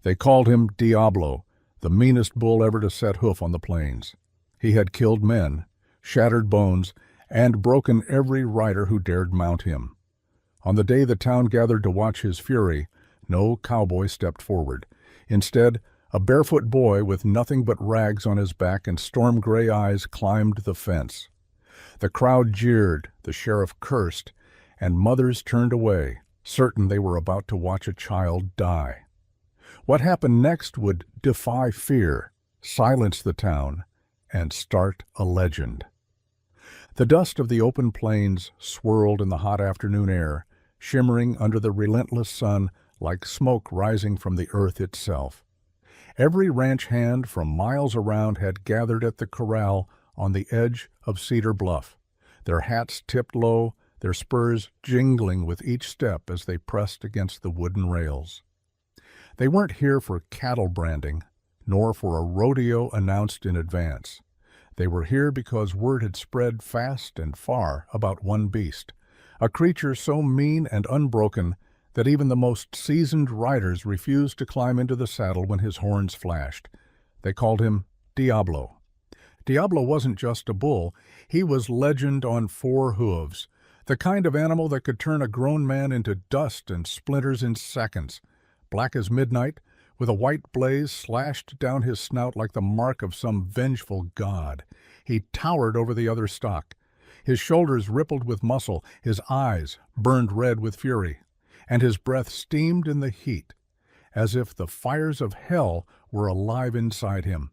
They called him Diablo, the meanest bull ever to set hoof on the plains. He had killed men, shattered bones, and broken every rider who dared mount him. On the day the town gathered to watch his fury, no cowboy stepped forward. Instead, a barefoot boy with nothing but rags on his back and storm-gray eyes climbed the fence. The crowd jeered, the sheriff cursed, and mothers turned away, certain they were about to watch a child die. What happened next would defy fear, silence the town, and start a legend. The dust of the open plains swirled in the hot afternoon air, shimmering under the relentless sun like smoke rising from the earth itself. Every ranch hand from miles around had gathered at the corral on the edge of Cedar Bluff, their hats tipped low, their spurs jingling with each step as they pressed against the wooden rails. They weren't here for cattle branding, nor for a rodeo announced in advance. They were here because word had spread fast and far about one beast, a creature so mean and unbroken that even the most seasoned riders refused to climb into the saddle when his horns flashed. They called him Diablo. Diablo wasn't just a bull, he was legend on four hooves, the kind of animal that could turn a grown man into dust and splinters in seconds. Black as midnight, with a white blaze slashed down his snout like the mark of some vengeful god, he towered over the other stock. His shoulders rippled with muscle, his eyes burned red with fury, and his breath steamed in the heat, as if the fires of hell were alive inside him.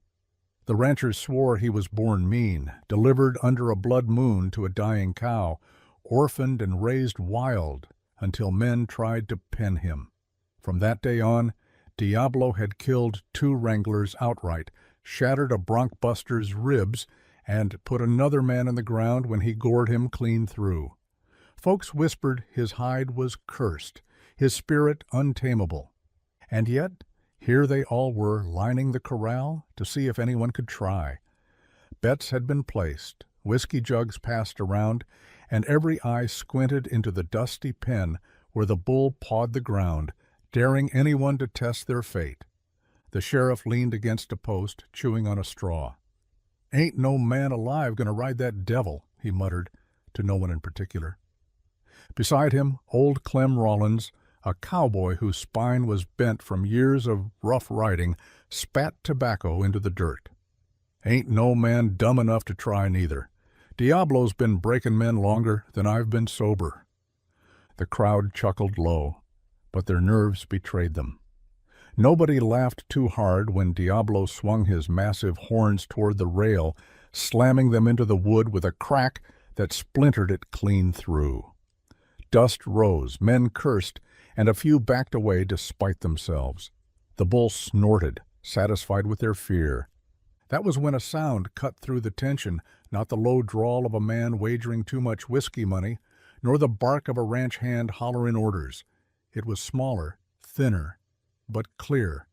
The ranchers swore he was born mean, delivered under a blood moon to a dying cow, orphaned and raised wild until men tried to pen him. From that day on, Diablo had killed 2 wranglers outright, shattered a bronc buster's ribs, and put another man in the ground when he gored him clean through. Folks whispered his hide was cursed, his spirit untamable. And yet, here they all were lining the corral to see if anyone could try. Bets had been placed, whiskey jugs passed around, and every eye squinted into the dusty pen where the bull pawed the ground, daring anyone to test their fate. The sheriff leaned against a post, chewing on a straw. "Ain't no man alive gonna ride that devil," he muttered, to no one in particular. Beside him, old Clem Rollins, a cowboy whose spine was bent from years of rough riding, spat tobacco into the dirt. "Ain't no man dumb enough to try neither. Diablo's been breaking men longer than I've been sober." The crowd chuckled low, but their nerves betrayed them. Nobody laughed too hard when Diablo swung his massive horns toward the rail, slamming them into the wood with a crack that splintered it clean through. Dust rose, men cursed, and a few backed away despite themselves. The bull snorted, satisfied with their fear. That was when a sound cut through the tension, not the low drawl of a man wagering too much whiskey money, nor the bark of a ranch hand hollering orders. It was smaller, thinner, but clear.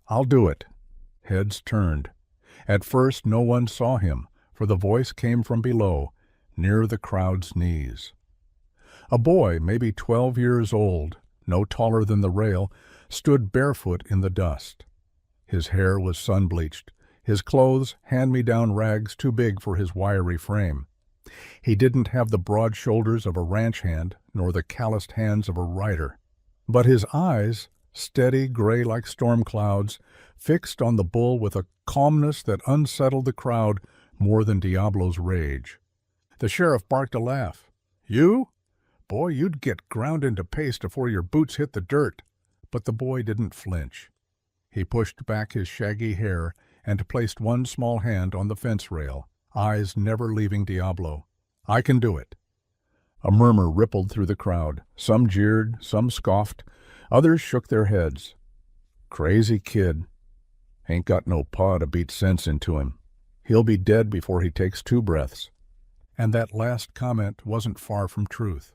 "I'll do it." Heads turned. At first no one saw him, for the voice came from below, near the crowd's knees. A boy, maybe 12 years old, no taller than the rail, stood barefoot in the dust. His hair was sun-bleached, his clothes hand-me-down rags too big for his wiry frame. He didn't have the broad shoulders of a ranch hand, nor the calloused hands of a rider. But his eyes, steady, gray like storm clouds, fixed on the bull with a calmness that unsettled the crowd more than Diablo's rage. The sheriff barked a laugh. "You? Boy, you'd get ground into paste before your boots hit the dirt." But the boy didn't flinch. He pushed back his shaggy hair and placed one small hand on the fence rail, eyes never leaving Diablo. "I can do it." A murmur rippled through the crowd. Some jeered, some scoffed, others shook their heads. "Crazy kid. Ain't got no paw to beat sense into him. He'll be dead before he takes 2 breaths." And that last comment wasn't far from truth.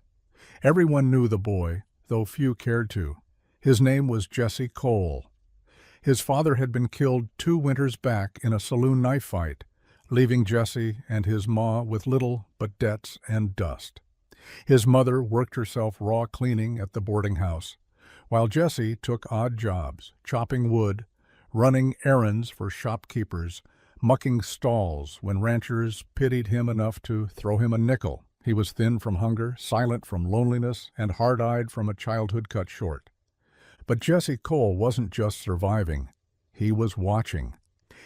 Everyone knew the boy, though few cared to. His name was Jesse Cole. His father had been killed 2 winters back in a saloon knife fight, leaving Jesse and his ma with little but debts and dust. His mother worked herself raw cleaning at the boarding house. while Jesse took odd jobs, chopping wood, running errands for shopkeepers, mucking stalls when ranchers pitied him enough to throw him a nickel. He was thin from hunger, silent from loneliness, and hard-eyed from a childhood cut short. But Jesse Cole wasn't just surviving. He was watching.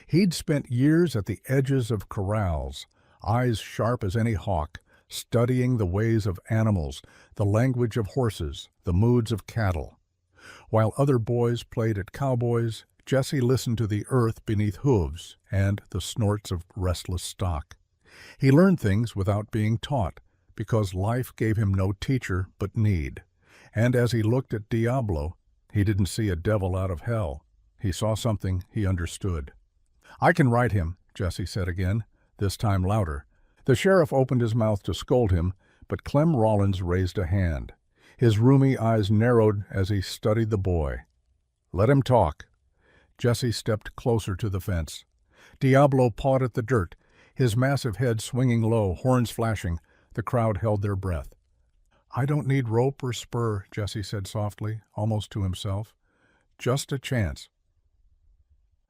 He'd spent years at the edges of corrals, eyes sharp as any hawk, studying the ways of animals, the language of horses, the moods of cattle. While other boys played at cowboys, Jesse listened to the earth beneath hooves and the snorts of restless stock. He learned things without being taught, because life gave him no teacher but need. And as he looked at Diablo, he didn't see a devil out of hell. He saw something he understood. "I can write him," Jesse said again, this time louder. The sheriff opened his mouth to scold him, but Clem Rollins raised a hand. His rheumy eyes narrowed as he studied the boy. "Let him talk." Jesse stepped closer to the fence. Diablo pawed at the dirt, his massive head swinging low, horns flashing. The crowd held their breath. "I don't need rope or spur," Jesse said softly, almost to himself. "Just a chance."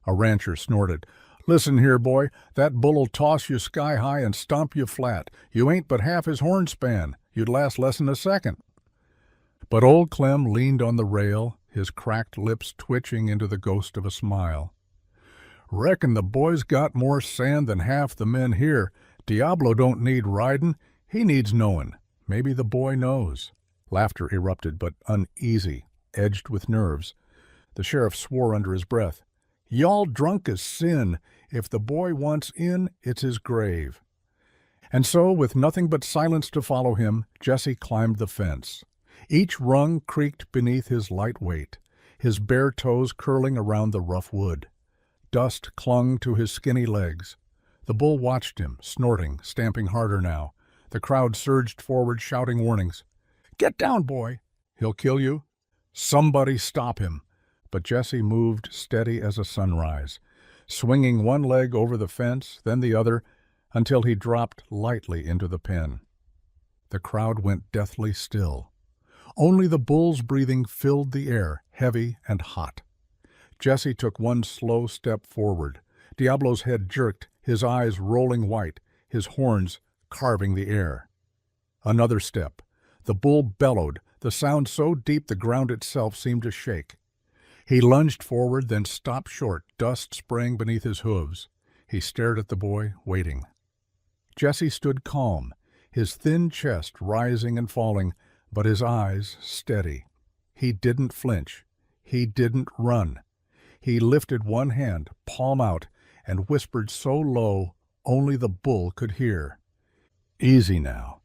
A rancher snorted. "Listen here, boy, that bull'll toss you sky high and stomp you flat. You ain't but half his horn span. You'd last less'n a second." But old Clem leaned on the rail, his cracked lips twitching into the ghost of a smile. "Reckon the boy's got more sand than half the men here. Diablo don't need ridin', he needs knowin'. Maybe the boy knows." Laughter erupted, but uneasy, edged with nerves. The sheriff swore under his breath. "Y'all drunk as sin. If the boy wants in, it's his grave." And so, with nothing but silence to follow him, Jesse climbed the fence. Each rung creaked beneath his light weight, his bare toes curling around the rough wood. Dust clung to his skinny legs. The bull watched him, snorting, stamping harder now. The crowd surged forward, shouting warnings. "Get down, boy! He'll kill you!" "Somebody stop him!" But Jesse moved steady as a sunrise, swinging one leg over the fence, then the other, until he dropped lightly into the pen. The crowd went deathly still. Only the bull's breathing filled the air, heavy and hot. Jesse took one slow step forward. Diablo's head jerked, his eyes rolling white, his horns carving the air. Another step. The bull bellowed, the sound so deep the ground itself seemed to shake. He lunged forward, then stopped short, dust spraying beneath his hooves. He stared at the boy, waiting. Jesse stood calm, his thin chest rising and falling, but his eyes steady. He didn't flinch. He didn't run. He lifted one hand, palm out, and whispered so low only the bull could hear. "Easy now."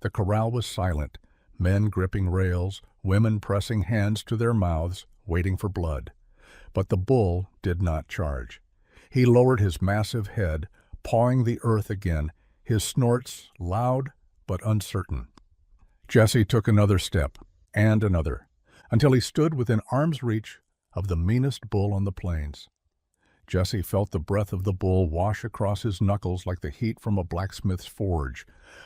The corral was silent, men gripping rails, women pressing hands to their mouths, waiting for blood. But the bull did not charge. He lowered his massive head, pawing the earth again, his snorts loud but uncertain. Jesse took another step, and another, until he stood within arm's reach of the meanest bull on the plains. Jesse felt the breath of the bull wash across his knuckles like the heat from a blacksmith's forge,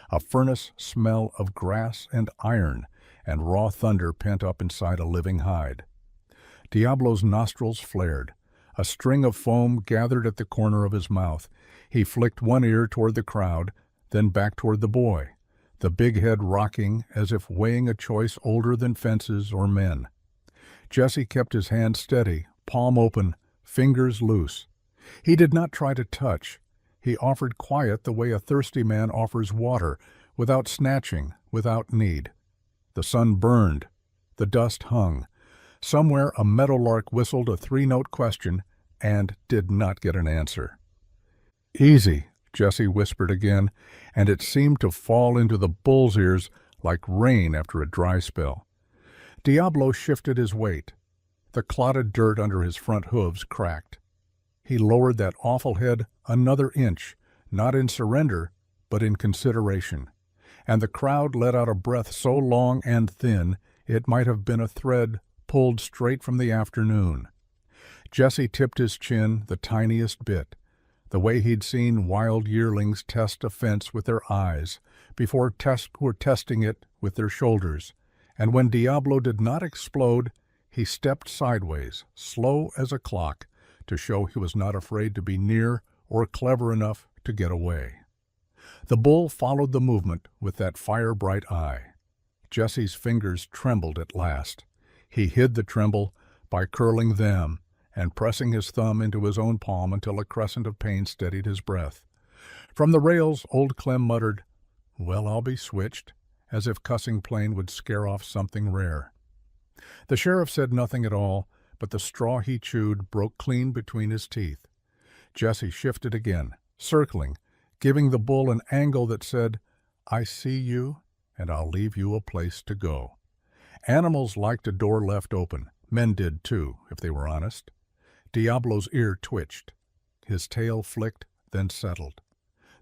a furnace smell of grass and iron, and raw thunder pent up inside a living hide. Diablo's nostrils flared. A string of foam gathered at the corner of his mouth. He flicked one ear toward the crowd, then back toward the boy, the big head rocking as if weighing a choice older than fences or men. Jesse kept his hand steady, palm open, fingers loose. He did not try to touch. He offered quiet the way a thirsty man offers water, without snatching, without need. The sun burned. The dust hung. Somewhere a meadowlark whistled a three-note question and did not get an answer. "Easy," Jesse whispered again, and it seemed to fall into the bull's ears like rain after a dry spell. Diablo shifted his weight. The clotted dirt under his front hooves cracked. He lowered that awful head another inch, not in surrender, but in consideration. And the crowd let out a breath so long and thin it might have been a thread pulled straight from the afternoon. Jesse tipped his chin the tiniest bit, the way he'd seen wild yearlings test a fence with their eyes before were testing it with their shoulders, and when Diablo did not explode, he stepped sideways, slow as a clock, to show he was not afraid to be near or clever enough to get away. The bull followed the movement with that fire-bright eye. Jesse's fingers trembled at last. He hid the tremble by curling them and pressing his thumb into his own palm until a crescent of pain steadied his breath. From the rails, old Clem muttered, "Well, I'll be switched," as if cussing plain would scare off something rare. The sheriff said nothing at all, but the straw he chewed broke clean between his teeth. Jesse shifted again, circling, giving the bull an angle that said, "I see you, and I'll leave you a place to go." Animals liked a door left open. Men did too, if they were honest. Diablo's ear twitched. His tail flicked, then settled.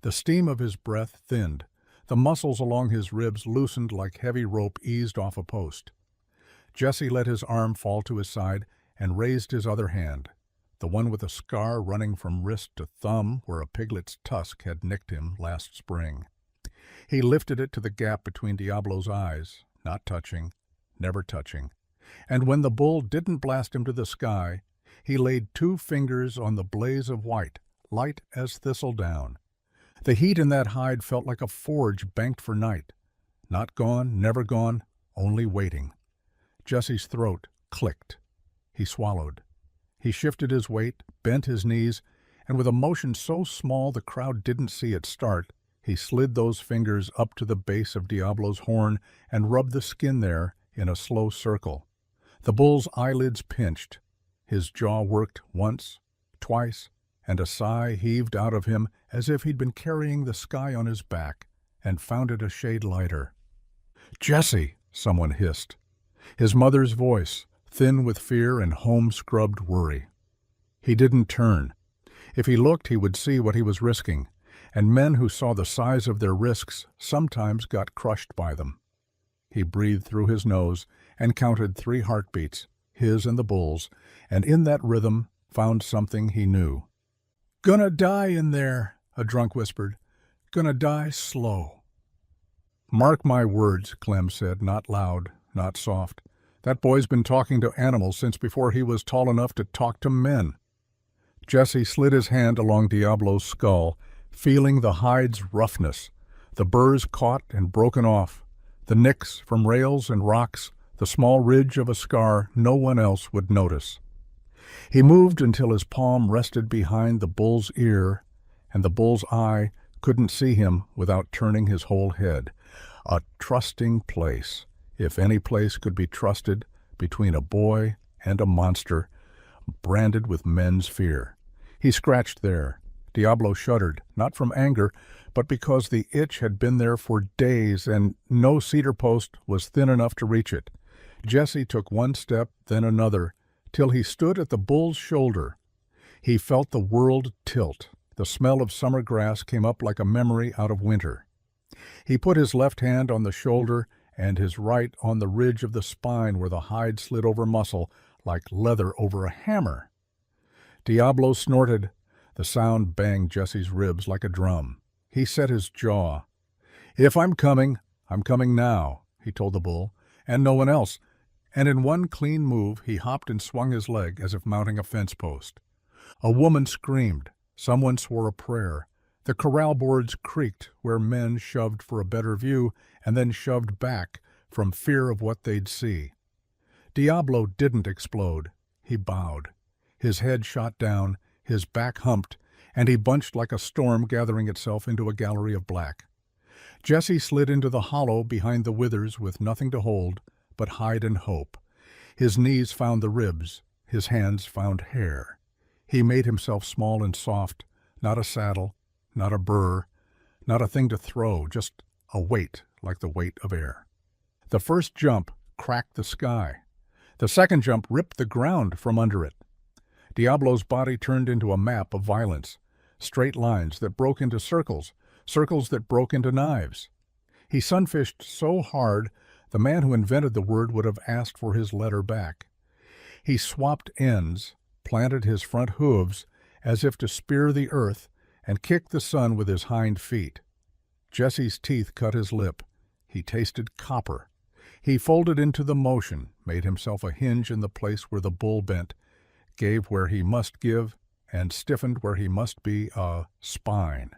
The steam of his breath thinned. The muscles along his ribs loosened like heavy rope eased off a post. Jesse let his arm fall to his side and raised his other hand, the one with a scar running from wrist to thumb where a piglet's tusk had nicked him last spring. He lifted it to the gap between Diablo's eyes, not touching, never touching. And when the bull didn't blast him to the sky, he laid 2 fingers on the blaze of white, light as thistledown. The heat in that hide felt like a forge banked for night. Not gone, never gone, only waiting. Jesse's throat clicked. He swallowed. He shifted his weight, bent his knees, and with a motion so small the crowd didn't see it start, he slid those fingers up to the base of Diablo's horn and rubbed the skin there in a slow circle. The bull's eyelids pinched. His jaw worked once, twice, and a sigh heaved out of him as if he'd been carrying the sky on his back and found it a shade lighter. "Jesse!" someone hissed. His mother's voice, thin with fear and home-scrubbed worry. He didn't turn. If he looked, he would see what he was risking, and men who saw the size of their risks sometimes got crushed by them. He breathed through his nose and counted 3 heartbeats, his and the bull's, and in that rhythm found something he knew. "Gonna die in there," a drunk whispered. "Gonna die slow." "Mark my words," Clem said, not loud, not soft. "That boy's been talking to animals since before he was tall enough to talk to men." Jesse slid his hand along Diablo's skull, feeling the hide's roughness, the burrs caught and broken off, the nicks from rails and rocks, the small ridge of a scar no one else would notice. He moved until his palm rested behind the bull's ear, and the bull's eye couldn't see him without turning his whole head. A trusting place, if any place could be trusted, between a boy and a monster, branded with men's fear. He scratched there. Diablo shuddered, not from anger, but because the itch had been there for days and no cedar post was thin enough to reach it. Jesse took one step, then another, till he stood at the bull's shoulder. He felt the world tilt. The smell of summer grass came up like a memory out of winter. He put his left hand on the shoulder and his right on the ridge of the spine where the hide slid over muscle like leather over a hammer. Diablo snorted. The sound banged Jesse's ribs like a drum. He set his jaw. "If I'm coming now," he told the bull, "and no one else." And in one clean move he hopped and swung his leg as if mounting a fence post. A woman screamed. Someone swore a prayer. The corral boards creaked where men shoved for a better view and then shoved back from fear of what they'd see. Diablo didn't explode. He bowed. His head shot down, his back humped, and he bunched like a storm gathering itself into a gallery of black. Jesse slid into the hollow behind the withers with nothing to hold but hide and hope. His knees found the ribs, his hands found hair. He made himself small and soft, not a saddle, not a burr, not a thing to throw, just a weight like the weight of air. The first jump cracked the sky. The second jump ripped the ground from under it. Diablo's body turned into a map of violence, straight lines that broke into circles, circles that broke into knives. He sunfished so hard the man who invented the word would have asked for his letter back. He swapped ends, planted his front hooves as if to spear the earth, and kicked the sun with his hind feet. Jesse's teeth cut his lip. He tasted copper. He folded into the motion, made himself a hinge in the place where the bull bent, gave where he must give, and stiffened where he must be a spine.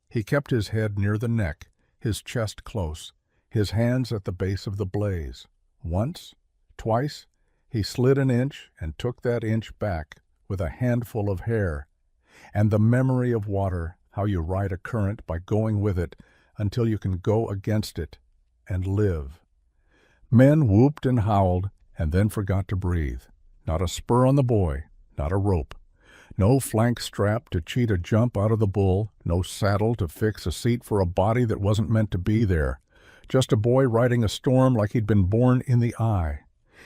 He kept his head near the neck, his chest close, his hands at the base of the blaze. Once, twice, he slid an inch and took that inch back with a handful of hair, and the memory of water, how you ride a current by going with it until you can go against it and live. Men whooped and howled and then forgot to breathe. Not a spur on the boy, not a rope. No flank strap to cheat a jump out of the bull, no saddle to fix a seat for a body that wasn't meant to be there. Just a boy riding a storm like he'd been born in the eye.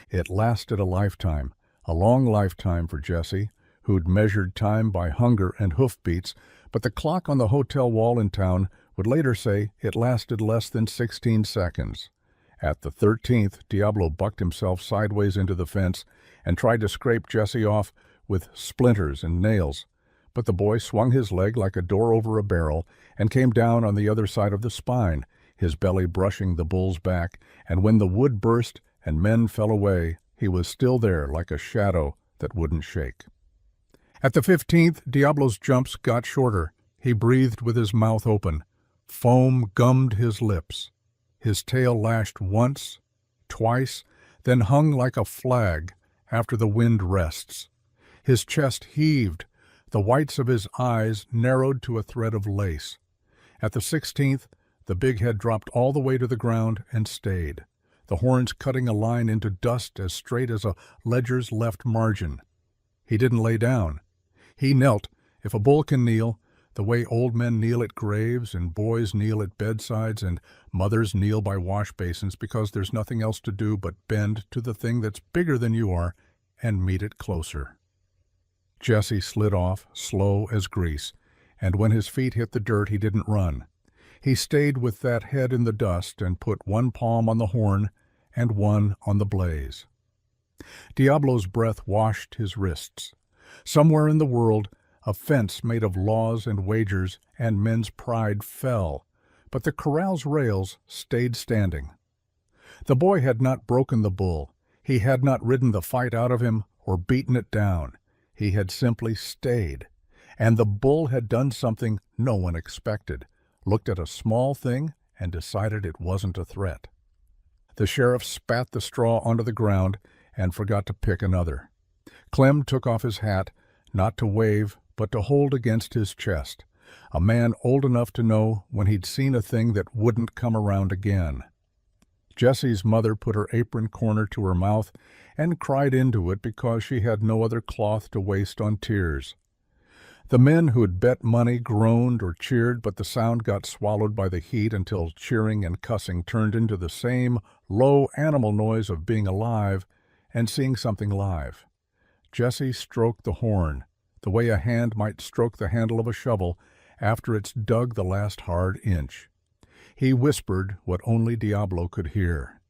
It lasted a lifetime, a long lifetime for Jesse, who'd measured time by hunger and hoofbeats, but the clock on the hotel wall in town would later say it lasted less than 16 seconds. At the 13th, Diablo bucked himself sideways into the fence and tried to scrape Jesse off with splinters and nails, but the boy swung his leg like a door over a barrel and came down on the other side of the spine, his belly brushing the bull's back, and when the wood burst and men fell away, he was still there like a shadow that wouldn't shake. At the 15th, Diablo's jumps got shorter. He breathed with his mouth open. Foam gummed his lips. His tail lashed once, twice, then hung like a flag after the wind rests. His chest heaved. The whites of his eyes narrowed to a thread of lace. At the 16th, the big head dropped all the way to the ground and stayed, the horns cutting a line into dust as straight as a ledger's left margin. He didn't lay down. He knelt, if a bull can kneel, the way old men kneel at graves and boys kneel at bedsides and mothers kneel by wash basins because there's nothing else to do but bend to the thing that's bigger than you are and meet it closer. Jesse slid off, slow as grease, and when his feet hit the dirt he didn't run. He stayed with that head in the dust and put one palm on the horn and one on the blaze. Diablo's breath washed his wrists. Somewhere in the world, a fence made of laws and wagers and men's pride fell, but the corral's rails stayed standing. The boy had not broken the bull. He had not ridden the fight out of him or beaten it down. He had simply stayed, and the bull had done something no one expected, looked at a small thing and decided it wasn't a threat. The sheriff spat the straw onto the ground and forgot to pick another. Clem took off his hat, not to wave, but to hold against his chest, a man old enough to know when he'd seen a thing that wouldn't come around again. Jesse's mother put her apron corner to her mouth and cried into it because she had no other cloth to waste on tears. The men who'd bet money groaned or cheered, but the sound got swallowed by the heat until cheering and cussing turned into the same low animal noise of being alive and seeing something live. Jesse stroked the horn, the way a hand might stroke the handle of a shovel after it's dug the last hard inch. He whispered what only Diablo could hear.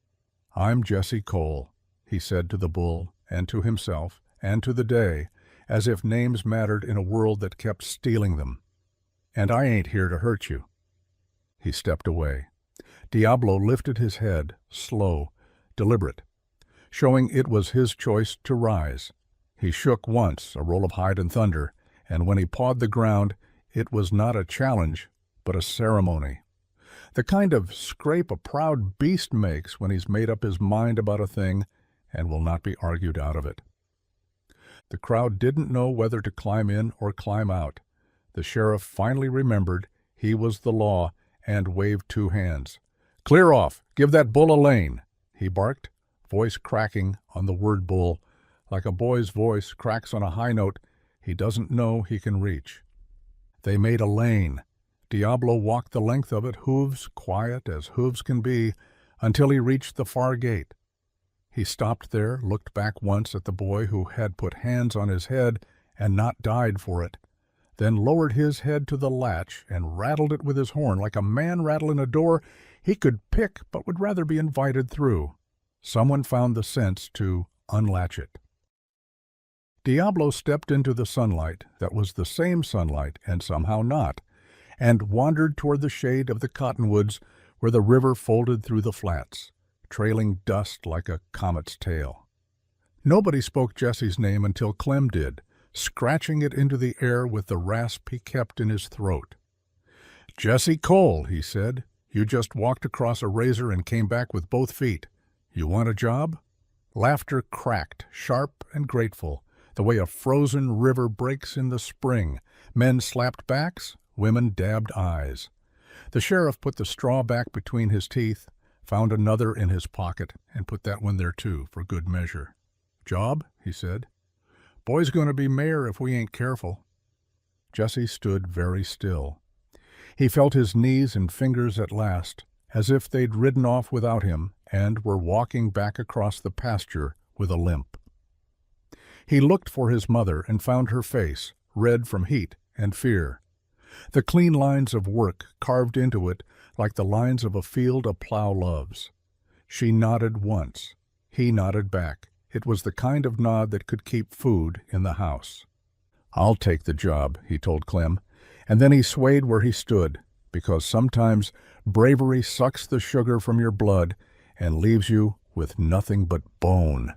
"I'm Jesse Cole," he said to the bull and to himself and to the day, as if names mattered in a world that kept stealing them. "And I ain't here to hurt you." He stepped away. Diablo lifted his head, slow, deliberate, showing it was his choice to rise. He shook once, a roll of hide and thunder, and when he pawed the ground, it was not a challenge, but a ceremony. The kind of scrape a proud beast makes when he's made up his mind about a thing and will not be argued out of it. The crowd didn't know whether to climb in or climb out. The sheriff finally remembered he was the law and waved two hands. "Clear off! Give that bull a lane!" he barked, voice cracking on the word bull, like a boy's voice cracks on a high note he doesn't know he can reach. They made a lane. Diablo walked the length of it, hooves quiet as hooves can be, until he reached the far gate. He stopped there, looked back once at the boy who had put hands on his head and not died for it, then lowered his head to the latch and rattled it with his horn like a man rattling a door he could pick but would rather be invited through. Someone found the sense to unlatch it. Diablo stepped into the sunlight that was the same sunlight and somehow not, and wandered toward the shade of the cottonwoods where the river folded through the flats. trailing dust like a comet's tail. Nobody spoke Jesse's name until Clem did, scratching it into the air with the rasp he kept in his throat. "Jesse Cole," he said, "you just walked across a razor and came back with both feet. You want a job?" Laughter cracked, sharp and grateful, the way a frozen river breaks in the spring. Men slapped backs, women dabbed eyes. The sheriff put the straw back between his teeth, found another in his pocket, and put that one there too, for good measure. "Job?" he said. "Boy's going to be mayor if we ain't careful." Jesse stood very still. He felt his knees and fingers at last, as if they'd ridden off without him and were walking back across the pasture with a limp. He looked for his mother and found her face, red from heat and fear. The clean lines of work carved into it like the lines of a field a plow loves. She nodded once. He nodded back. It was the kind of nod that could keep food in the house. "I'll take the job," he told Clem, and then he swayed where he stood, because sometimes bravery sucks the sugar from your blood and leaves you with nothing but bone.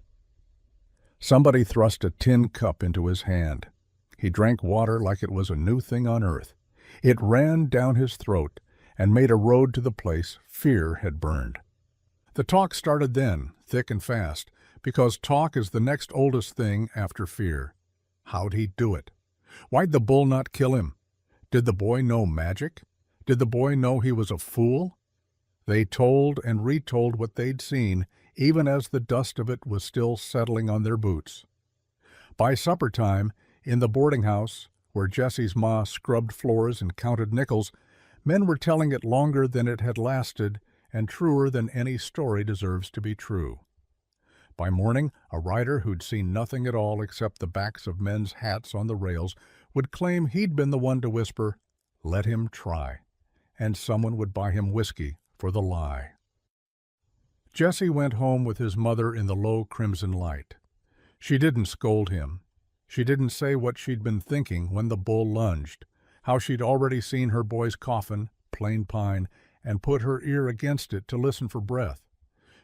Somebody thrust a tin cup into his hand. He drank water like it was a new thing on earth. It ran down his throat and made a road to the place fear had burned. The talk started then, thick and fast, because talk is the next oldest thing after fear. How'd he do it? Why'd the bull not kill him? Did the boy know magic? Did the boy know he was a fool? They told and retold what they'd seen, even as the dust of it was still settling on their boots. By supper time, in the boarding house, where Jesse's ma scrubbed floors and counted nickels, men were telling it longer than it had lasted and truer than any story deserves to be true. By morning, a rider who'd seen nothing at all except the backs of men's hats on the rails would claim he'd been the one to whisper, "Let him try," and someone would buy him whiskey for the lie. Jesse went home with his mother in the low crimson light. She didn't scold him. She didn't say what she'd been thinking when the bull lunged, how she'd already seen her boy's coffin, plain pine, and put her ear against it to listen for breath.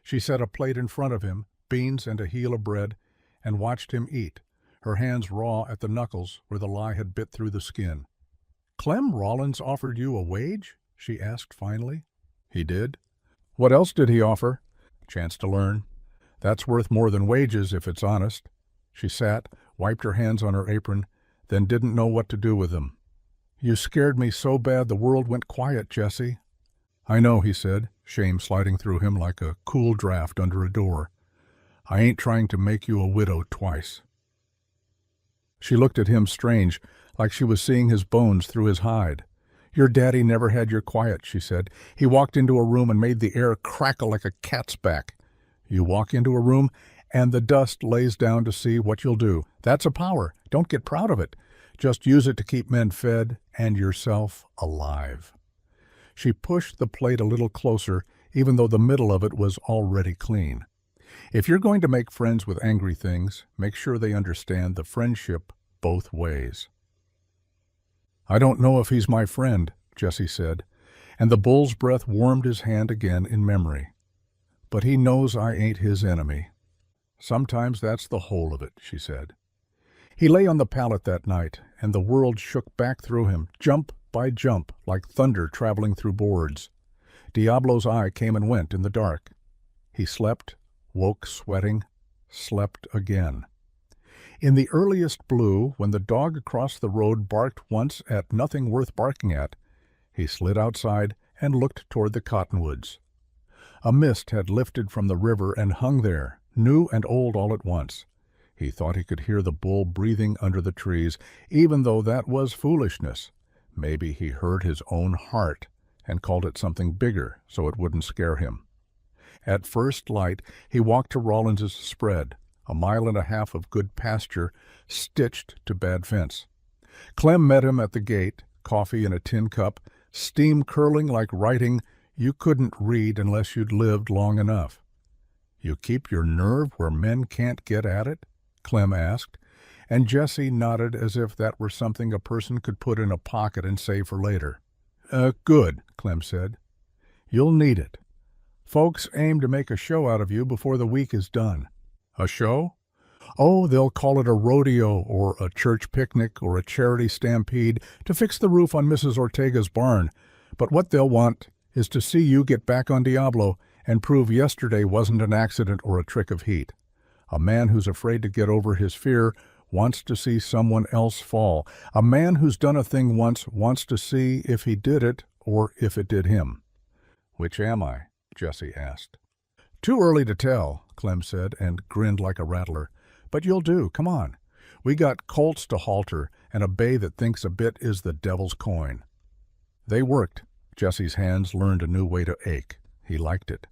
She set a plate in front of him, beans and a heel of bread, and watched him eat, her hands raw at the knuckles where the lie had bit through the skin. "Clem Rollins offered you a wage?" she asked finally. "He did." "What else did he offer?" "Chance to learn. That's worth more than wages if it's honest." She sat, wiped her hands on her apron, then didn't know what to do with them. "You scared me so bad the world went quiet, Jesse." "I know," he said, shame sliding through him like a cool draft under a door. "I ain't trying to make you a widow twice." She looked at him strange, like she was seeing his bones through his hide. "Your daddy never had your quiet," she said. "He walked into a room and made the air crackle like a cat's back. You walk into a room and the dust lays down to see what you'll do. That's a power. Don't get proud of it. Just use it to keep men fed and yourself alive." She pushed the plate a little closer, even though the middle of it was already clean. If you're going to make friends with angry things, make sure they understand the friendship both ways. "I don't know if he's my friend," Jesse said, and the bull's breath warmed his hand again in memory. "But he knows I ain't his enemy." "Sometimes that's the whole of it," she said. He lay on the pallet that night, and the world shook back through him, jump by jump, like thunder traveling through boards. Diablo's eye came and went in the dark. He slept, woke sweating, slept again. In the earliest blue, when the dog across the road barked once at nothing worth barking at, he slid outside and looked toward the cottonwoods. A mist had lifted from the river and hung there, new and old all at once. He thought he could hear the bull breathing under the trees, even though that was foolishness. Maybe he heard his own heart and called it something bigger so it wouldn't scare him. At first light, he walked to Rollins's spread, a mile and a half of good pasture, stitched to bad fence. Clem met him at the gate, coffee in a tin cup, steam curling like writing you couldn't read unless you'd lived long enough. "You keep your nerve where men can't get at it?" Clem asked, and Jesse nodded as if that were something a person could put in a pocket and save for later. Good," Clem said. "You'll need it. Folks aim to make a show out of you before the week is done." "A show?" "Oh, they'll call it a rodeo or a church picnic or a charity stampede to fix the roof on Mrs. Ortega's barn. But what they'll want is to see you get back on Diablo and prove yesterday wasn't an accident or a trick of heat. A man who's afraid to get over his fear wants to see someone else fall. A man who's done a thing once wants to see if he did it or if it did him." "Which am I?" Jesse asked. "Too early to tell," Clem said, and grinned like a rattler. "But you'll do. Come on. We got colts to halter and a bay that thinks a bit is the devil's coin." They worked. Jesse's hands learned a new way to ache. He liked it.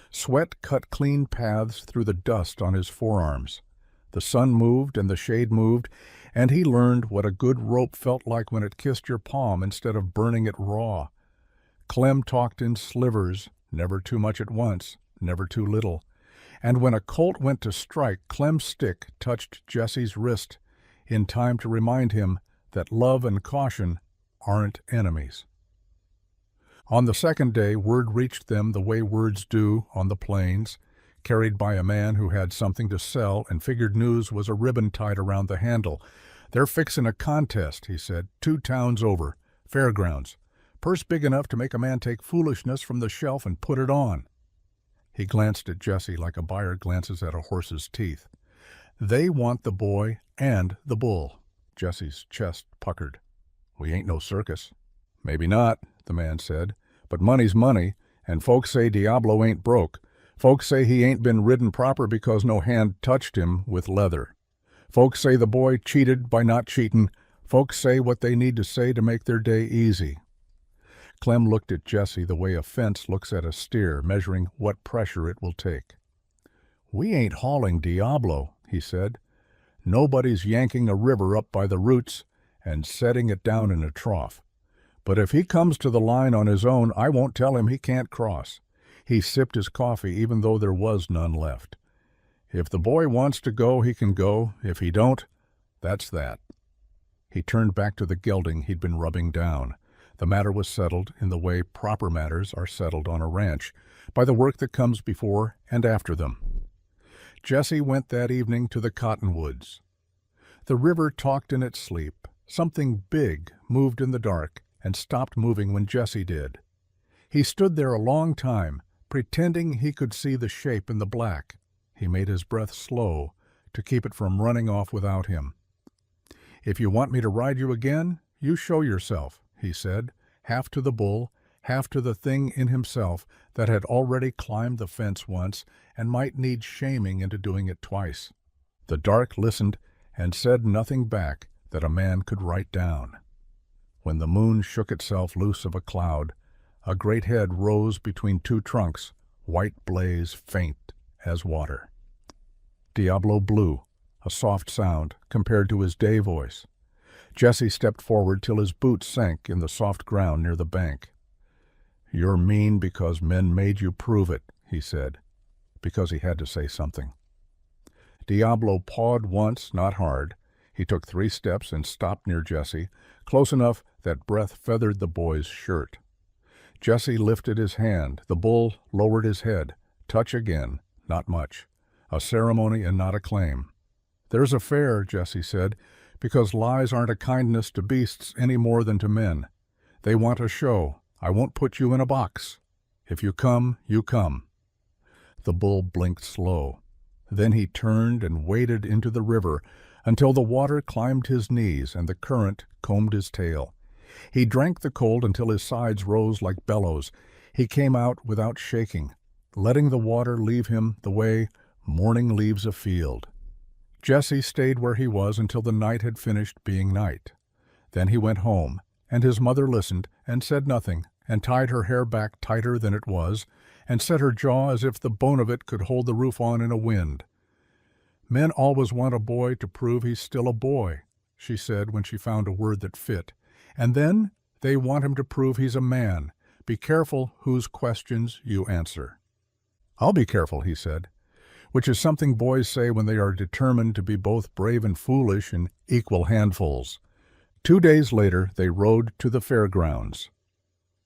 Sweat cut clean paths through the dust on his forearms. The sun moved and the shade moved, and he learned what a good rope felt like when it kissed your palm instead of burning it raw. Clem talked in slivers, never too much at once, never too little. And when a colt went to strike, Clem's stick touched Jesse's wrist in time to remind him that love and caution aren't enemies. On the second day, word reached them the way words do on the plains, carried by a man who had something to sell and figured news was a ribbon tied around the handle. "They're fixin' a contest," he said, "2 towns over. Fairgrounds. Purse big enough to make a man take foolishness from the shelf and put it on." He glanced at Jesse like a buyer glances at a horse's teeth. "They want the boy and the bull." Jesse's chest puckered. "We ain't no circus." "Maybe not," the man said, "but money's money, and folks say Diablo ain't broke. Folks say he ain't been ridden proper because no hand touched him with leather. Folks say the boy cheated by not cheatin'. Folks say what they need to say to make their day easy." Clem looked at Jesse the way a fence looks at a steer, measuring what pressure it will take. "We ain't hauling Diablo," he said. "Nobody's yanking a river up by the roots and setting it down in a trough. But if he comes to the line on his own, I won't tell him he can't cross." He sipped his coffee even though there was none left. "If the boy wants to go, he can go. If he don't, that's that." He turned back to the gelding he'd been rubbing down. The matter was settled in the way proper matters are settled on a ranch, by the work that comes before and after them. Jesse went that evening to the cottonwoods. The river talked in its sleep. Something big moved in the dark and stopped moving when Jesse did. He stood there a long time, pretending he could see the shape in the black. He made his breath slow to keep it from running off without him. "If you want me to ride you again, you show yourself," he said, half to the bull, half to the thing in himself that had already climbed the fence once and might need shaming into doing it twice. The dark listened and said nothing back that a man could write down. When the moon shook itself loose of a cloud, a great head rose between 2 trunks, white blaze faint as water. Diablo blew, a soft sound compared to his day voice. Jesse stepped forward till his boots sank in the soft ground near the bank. "You're mean because men made you prove it," he said, because he had to say something. Diablo pawed once, not hard. He took 3 steps and stopped near Jesse, close enough that breath feathered the boy's shirt. Jesse lifted his hand. The bull lowered his head. Touch again, not much. A ceremony and not a claim. "There's a fair," Jesse said, "because lies aren't a kindness to beasts any more than to men. They want a show. I won't put you in a box. If you come, you come." The bull blinked slow. Then he turned and waded into the river until the water climbed his knees and the current combed his tail. He drank the cold until his sides rose like bellows. He came out without shaking, letting the water leave him the way morning leaves a field. Jesse stayed where he was until the night had finished being night. Then he went home, and his mother listened and said nothing, and tied her hair back tighter than it was, and set her jaw as if the bone of it could hold the roof on in a wind. "Men always want a boy to prove he's still a boy," she said when she found a word that fit. "And then they want him to prove he's a man. Be careful whose questions you answer." "I'll be careful," he said, which is something boys say when they are determined to be both brave and foolish in equal handfuls. 2 days later they rode to the fairgrounds.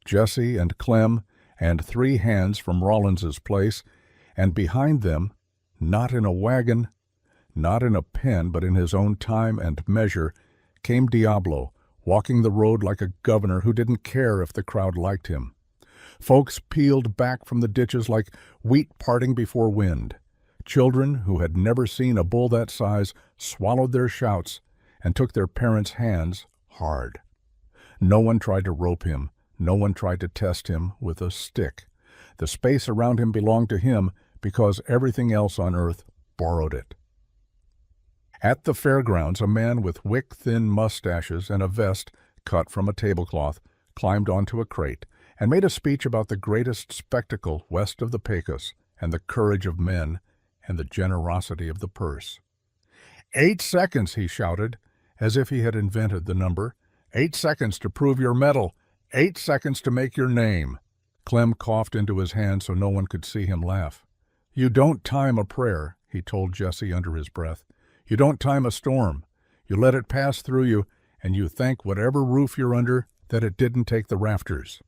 Jesse and Clem and 3 hands from Rollins's place, and behind them, not in a wagon, not in a pen, but in his own time and measure, came Diablo, walking the road like a governor who didn't care if the crowd liked him. Folks peeled back from the ditches like wheat parting before wind. Children who had never seen a bull that size swallowed their shouts and took their parents' hands hard. No one tried to rope him. No one tried to test him with a stick. The space around him belonged to him because everything else on earth borrowed it. At the fairgrounds, a man with wick-thin mustaches and a vest cut from a tablecloth climbed onto a crate and made a speech about the greatest spectacle west of the Pecos and the courage of men and the generosity of the purse. 8 seconds, he shouted, as if he had invented the number. 8 seconds to prove your mettle. 8 seconds to make your name. Clem coughed into his hand so no one could see him laugh. You don't time a prayer, he told Jesse under his breath. You don't time a storm. You let it pass through you, and you thank whatever roof you're under that it didn't take the rafters.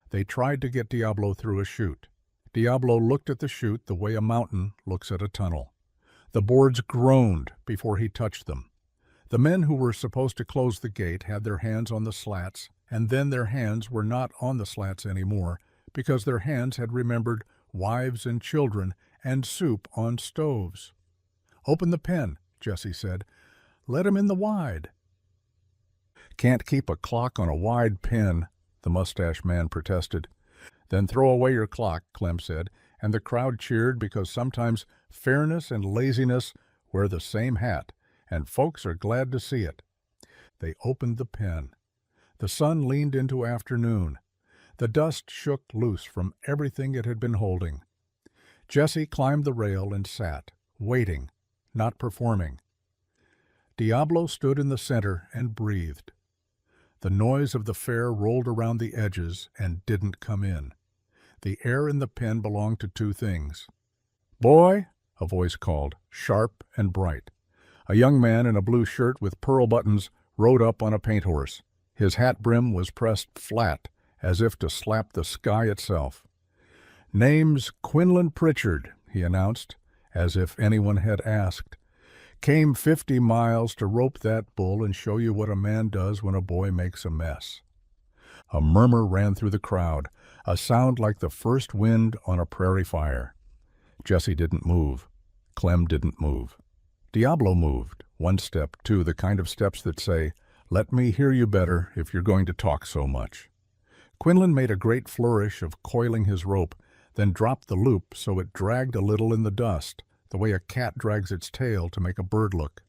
They tried to get Diablo through a chute. Diablo looked at the chute the way a mountain looks at a tunnel. The boards groaned before he touched them. The men who were supposed to close the gate had their hands on the slats, and then their hands were not on the slats anymore because their hands had remembered wives and children and soup on stoves. Open the pen, Jesse said. Let him in the wide. Can't keep a clock on a wide pen, the mustache man protested. Then throw away your clock, Clem said, and the crowd cheered because sometimes fairness and laziness wear the same hat, and folks are glad to see it. They opened the pen. The sun leaned into afternoon. The dust shook loose from everything it had been holding. Jesse climbed the rail and sat, waiting, not performing. Diablo stood in the center and breathed. The noise of the fair rolled around the edges and didn't come in. The air in the pen belonged to 2 things. Boy, a voice called, sharp and bright. A young man in a blue shirt with pearl buttons rode up on a paint horse. His hat brim was pressed flat, as if to slap the sky itself. Name's Quinlan Pritchard, he announced, as if anyone had asked. Came 50 miles to rope that bull and show you what a man does when a boy makes a mess. A murmur ran through the crowd, a sound like the first wind on a prairie fire. Jesse didn't move. Clem didn't move. Diablo moved, 1 step, 2, the kind of steps that say, let me hear you better if you're going to talk so much. Quinlan made a great flourish of coiling his rope, then dropped the loop so it dragged a little in the dust, the way a cat drags its tail to make a bird look.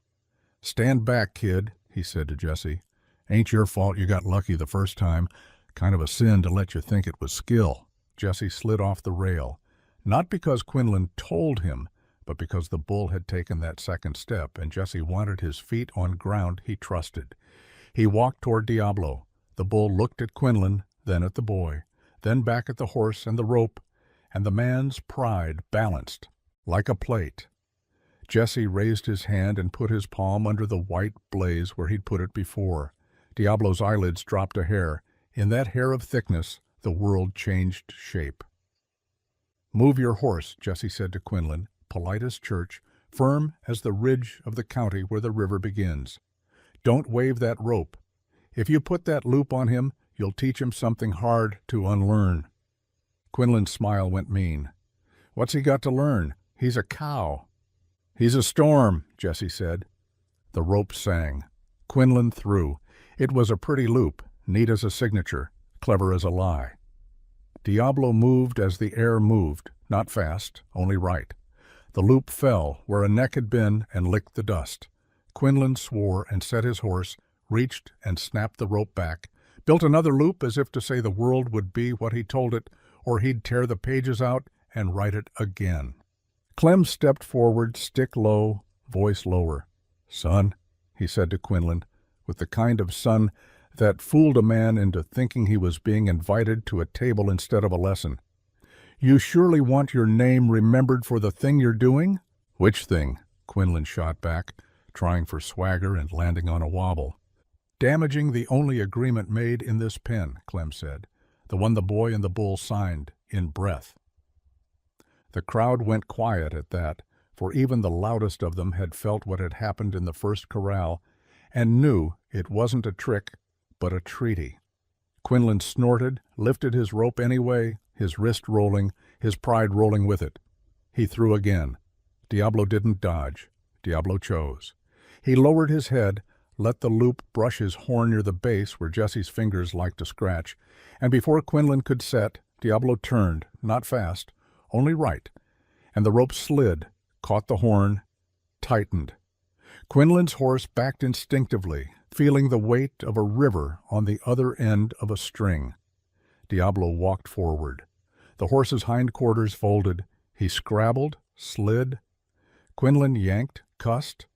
Stand back, kid, he said to Jesse. Ain't your fault you got lucky the first time. Kind of a sin to let you think it was skill. Jesse slid off the rail, not because Quinlan told him, but because the bull had taken that second step, and Jesse wanted his feet on ground he trusted. He walked toward Diablo. The bull looked at Quinlan, then at the boy, then back at the horse and the rope, and the man's pride balanced like a plate. Jesse raised his hand and put his palm under the white blaze where he'd put it before. Diablo's eyelids dropped a hair. In that hair of thickness, the world changed shape. Move your horse, Jesse said to Quinlan, polite as church, firm as the ridge of the county where the river begins. Don't wave that rope. If you put that loop on him, you'll teach him something hard to unlearn. Quinlan's smile went mean. What's he got to learn? He's a cow. He's a storm, Jesse said. The rope sang. Quinlan threw. It was a pretty loop, neat as a signature, clever as a lie. Diablo moved as the air moved, not fast, only right. The loop fell where a neck had been and licked the dust. Quinlan swore and set his horse, reached and snapped the rope back, built another loop as if to say the world would be what he told it, or he'd tear the pages out and write it again. Clem stepped forward, stick low, voice lower. Son, he said to Quinlan, with the kind of son that fooled a man into thinking he was being invited to a table instead of a lesson. You surely want your name remembered for the thing you're doing? Which thing? Quinlan shot back, trying for swagger and landing on a wobble. Damaging the only agreement made in this pen, Clem said. the one the boy and the bull signed in breath. The crowd went quiet at that, for even the loudest of them had felt what had happened in the first corral and knew it wasn't a trick, but a treaty. Quinlan snorted, lifted his rope anyway, his wrist rolling, his pride rolling with it. He threw again. Diablo didn't dodge. Diablo chose. He lowered his head, let the loop brush his horn near the base where Jesse's fingers liked to scratch, and before Quinlan could set, Diablo turned, not fast, only right, and the rope slid, caught the horn, tightened. Quinlan's horse backed instinctively, feeling the weight of a river on the other end of a string. Diablo walked forward. The horse's hindquarters folded. He scrabbled, slid. Quinlan yanked, cussed,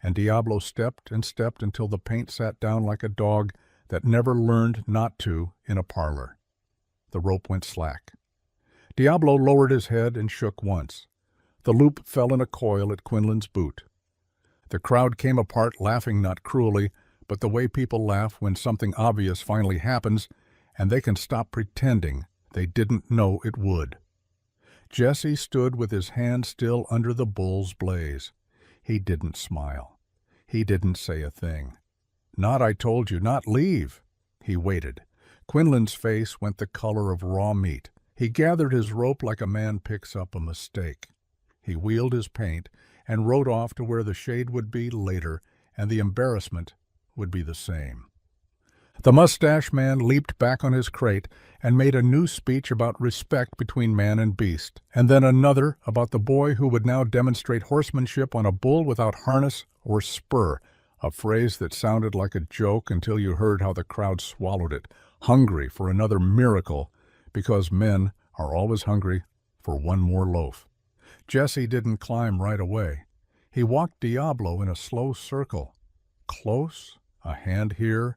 and Diablo stepped and stepped until the paint sat down like a dog that never learned not to in a parlor. The rope went slack. Diablo lowered his head and shook once. The loop fell in a coil at Quinlan's boot. The crowd came apart, laughing not cruelly, but the way people laugh when something obvious finally happens, and they can stop pretending they didn't know it would. Jesse stood with his hand still under the bull's blaze. He didn't smile. He didn't say a thing. Not I told you, not leave. He waited. Quinlan's face went the color of raw meat. He gathered his rope like a man picks up a mistake. He wheeled his paint and rode off to where the shade would be later, and the embarrassment would be the same. The mustache man leaped back on his crate and made a new speech about respect between man and beast, and then another about the boy who would now demonstrate horsemanship on a bull without harness or spur, a phrase that sounded like a joke until you heard how the crowd swallowed it, hungry for another miracle, because men are always hungry for one more loaf. Jesse didn't climb right away. He walked Diablo in a slow circle, close, a hand here,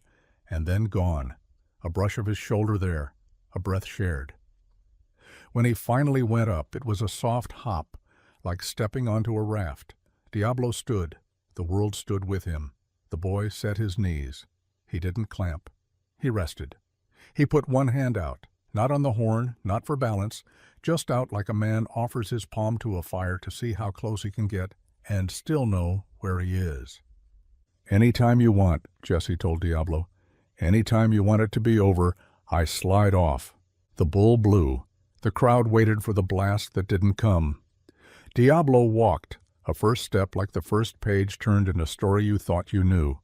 and then gone, a brush of his shoulder there, a breath shared. When he finally went up, it was a soft hop, like stepping onto a raft. Diablo stood. The world stood with him. The boy set his knees. He didn't clamp. He rested. He put one hand out, not on the horn, not for balance, just out like a man offers his palm to a fire to see how close he can get and still know where he is. "Any time you want," Jesse told Diablo. "Any time you want it to be over, I slide off." The bull blew. The crowd waited for the blast that didn't come. Diablo walked, a first step like the first page turned in a story you thought you knew.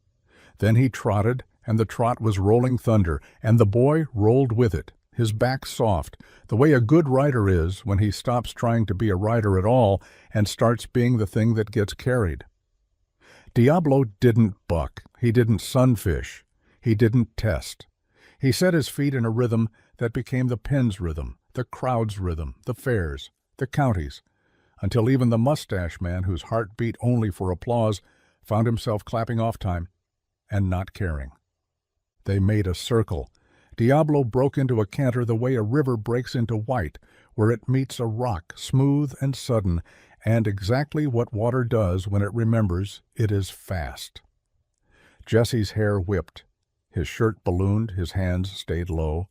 Then he trotted, and the trot was rolling thunder, and the boy rolled with it, his back soft, the way a good rider is when he stops trying to be a rider at all and starts being the thing that gets carried. Diablo didn't buck. He didn't sunfish. He didn't test. He set his feet in a rhythm that became the pen's rhythm, the crowd's rhythm, the fair's, the county's, until even the mustache man, whose heart beat only for applause, found himself clapping off time and not caring. They made a circle. Diablo broke into a canter the way a river breaks into white, where it meets a rock, smooth and sudden, and exactly what water does when it remembers it is fast. Jesse's hair whipped. His shirt ballooned, his hands stayed low.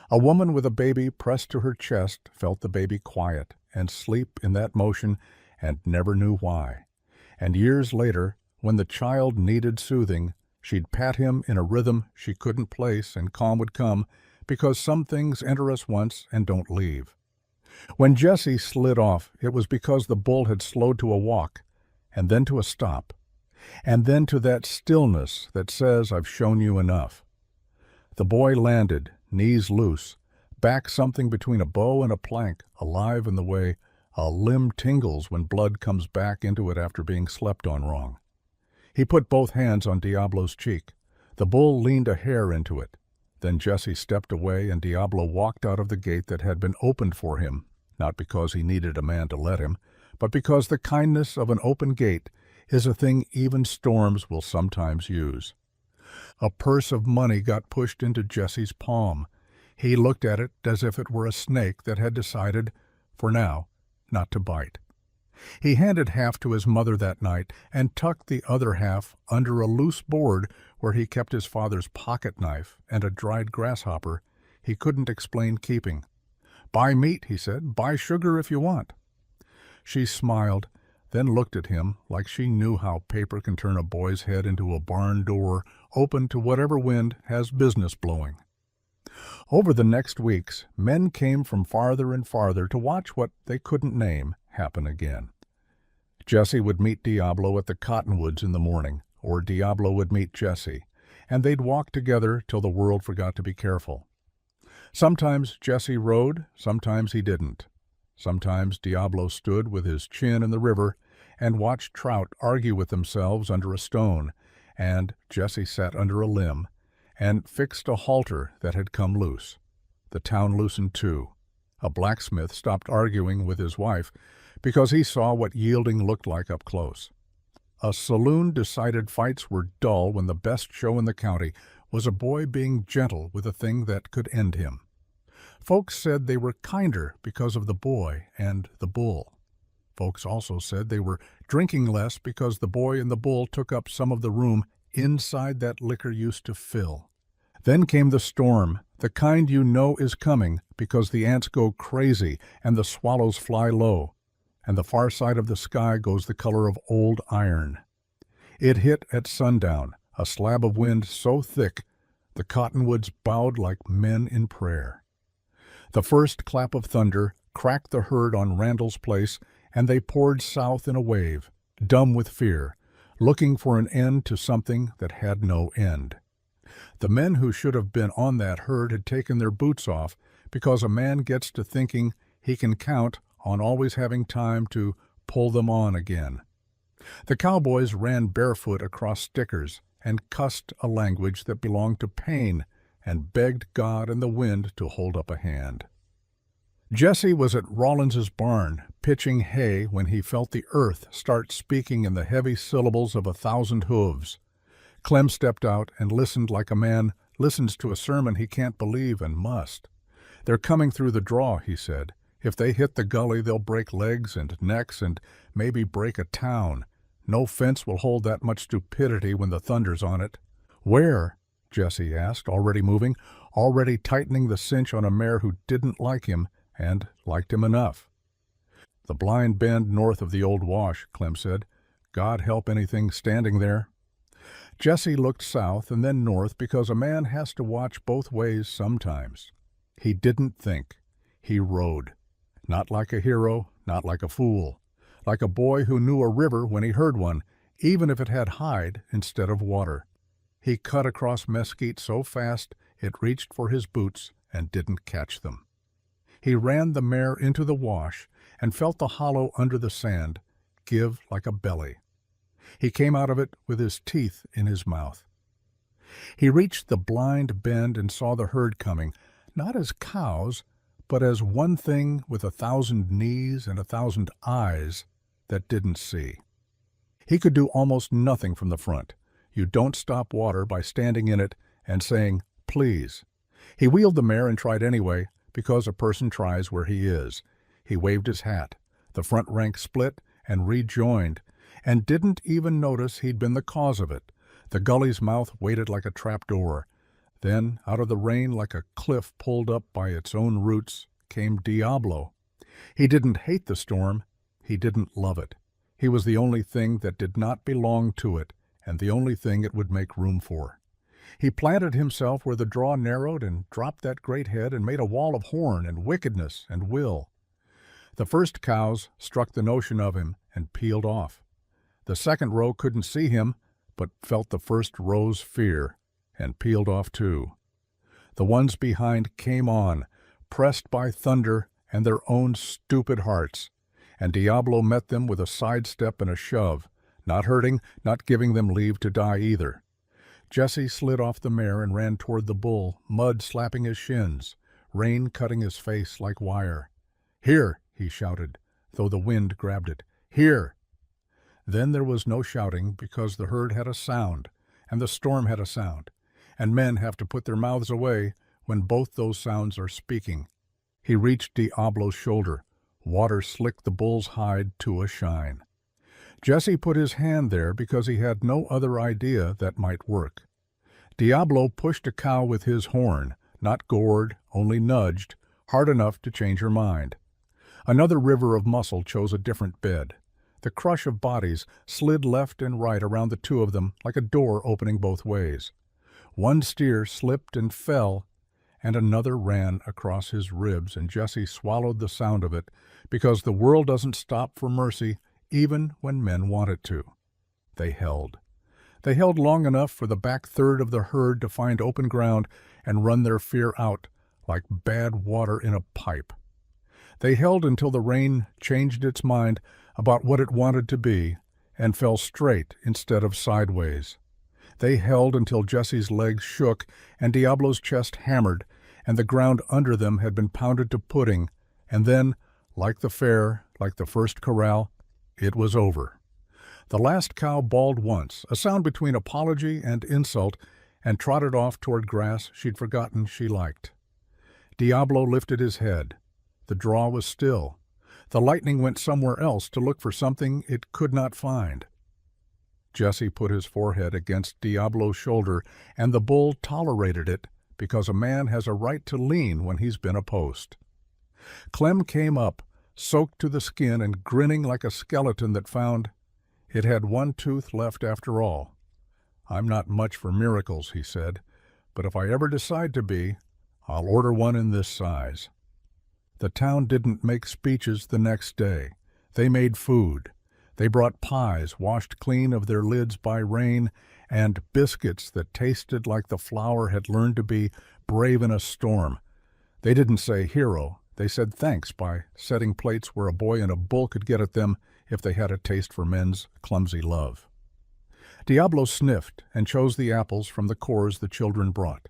A woman with a baby pressed to her chest felt the baby quiet and sleep in that motion and never knew why. And years later, when the child needed soothing, she'd pat him in a rhythm she couldn't place and calm would come, because some things enter us once and don't leave. When Jesse slid off, it was because the bull had slowed to a walk, and then to a stop, and then to that stillness that says, "I've shown you enough." The boy landed, knees loose, back something between a bow and a plank, alive in the way a limb tingles when blood comes back into it after being slept on wrong. He put both hands on Diablo's cheek. The bull leaned a hair into it. Then Jesse stepped away and Diablo walked out of the gate that had been opened for him, not because he needed a man to let him, but because the kindness of an open gate is a thing even storms will sometimes use. A purse of money got pushed into Jesse's palm. He looked at it as if it were a snake that had decided, for now, not to bite. He handed half to his mother that night and tucked the other half under a loose board where he kept his father's pocket knife and a dried grasshopper he couldn't explain keeping. "Buy meat," he said. "Buy sugar if you want." She smiled, then looked at him like she knew how paper can turn a boy's head into a barn door open to whatever wind has business blowing. Over the next weeks, men came from farther and farther to watch what they couldn't name happen again. Jesse would meet Diablo at the cottonwoods in the morning, or Diablo would meet Jesse, and they'd walk together till the world forgot to be careful. Sometimes Jesse rode, sometimes he didn't. Sometimes Diablo stood with his chin in the river and watched trout argue with themselves under a stone, and Jesse sat under a limb and fixed a halter that had come loose. The town loosened too. A blacksmith stopped arguing with his wife because he saw what yielding looked like up close. A saloon decided fights were dull when the best show in the county was a boy being gentle with a thing that could end him. Folks said they were kinder because of the boy and the bull. Folks also said they were drinking less because the boy and the bull took up some of the room inside that liquor used to fill. Then came the storm, the kind you know is coming because the ants go crazy and the swallows fly low, and the far side of the sky goes the color of old iron. It hit at sundown, a slab of wind so thick the cottonwoods bowed like men in prayer. The first clap of thunder cracked the herd on Randall's place, and they poured south in a wave, dumb with fear, looking for an end to something that had no end. The men who should have been on that herd had taken their boots off because a man gets to thinking he can count on always having time to pull them on again. The cowboys ran barefoot across stickers and cussed a language that belonged to pain and begged God and the wind to hold up a hand. Jesse was at Rollins's barn pitching hay when he felt the earth start speaking in the heavy syllables of 1,000 hooves. Clem stepped out and listened like a man listens to a sermon he can't believe and must. "They're coming through the draw," he said. "If they hit the gully, they'll break legs and necks and maybe break a town. No fence will hold that much stupidity when the thunder's on it." "Where?" Jesse asked, already moving, already tightening the cinch on a mare who didn't like him and liked him enough. "The blind bend north of the old wash," Clem said. "God help anything standing there." Jesse looked south and then north because a man has to watch both ways sometimes. He didn't think. He rode. Not like a hero, not like a fool. Like a boy who knew a river when he heard one, even if it had hide instead of water. He cut across mesquite so fast it reached for his boots and didn't catch them. He ran the mare into the wash and felt the hollow under the sand give like a belly. He came out of it with his teeth in his mouth. He reached the blind bend and saw the herd coming, not as cows, but as one thing with 1,000 knees and 1,000 eyes that didn't see. He could do almost nothing from the front. You don't stop water by standing in it and saying, "Please." He wheeled the mare and tried anyway, because a person tries where he is. He waved his hat. The front rank split and rejoined, and didn't even notice he'd been the cause of it. The gully's mouth waited like a trapdoor. Then, out of the rain like a cliff pulled up by its own roots, came Diablo. He didn't hate the storm. He didn't love it. He was the only thing that did not belong to it, and the only thing it would make room for. He planted himself where the draw narrowed and dropped that great head and made a wall of horn and wickedness and will. The first cows struck the notion of him and peeled off. The second row couldn't see him, but felt the first row's fear, and peeled off too. The ones behind came on, pressed by thunder and their own stupid hearts, and Diablo met them with a sidestep and a shove, not hurting, not giving them leave to die either. Jesse slid off the mare and ran toward the bull, mud slapping his shins, rain cutting his face like wire. "Here!" he shouted, though the wind grabbed it. "Here!" Then there was no shouting because the herd had a sound, and the storm had a sound, and men have to put their mouths away when both those sounds are speaking. He reached Diablo's shoulder. Water slicked the bull's hide to a shine. Jesse put his hand there because he had no other idea that might work. Diablo pushed a cow with his horn, not gored, only nudged, hard enough to change her mind. Another river of muscle chose a different bed. The crush of bodies slid left and right around the two of them like a door opening both ways. One steer slipped and fell, and another ran across his ribs, and Jesse swallowed the sound of it, because the world doesn't stop for mercy even when men want it to. They held. They held long enough for the back third of the herd to find open ground and run their fear out like bad water in a pipe. They held until the rain changed its mind about what it wanted to be and fell straight instead of sideways. They held until Jesse's legs shook and Diablo's chest hammered and the ground under them had been pounded to pudding, and then, like the fair, like the first corral, it was over. The last cow bawled once, a sound between apology and insult, and trotted off toward grass she'd forgotten she liked. Diablo lifted his head. The draw was still. The lightning went somewhere else to look for something it could not find. Jesse put his forehead against Diablo's shoulder, and the bull tolerated it because a man has a right to lean when he's been a post. Clem came up, soaked to the skin and grinning like a skeleton that found it had one tooth left after all. "I'm not much for miracles," he said, "but if I ever decide to be, I'll order one in this size." The town didn't make speeches the next day. They made food. They brought pies washed clean of their lids by rain and biscuits that tasted like the flour had learned to be brave in a storm. They didn't say hero. They said thanks by setting plates where a boy and a bull could get at them if they had a taste for men's clumsy love. Diablo sniffed and chose the apples from the cores the children brought.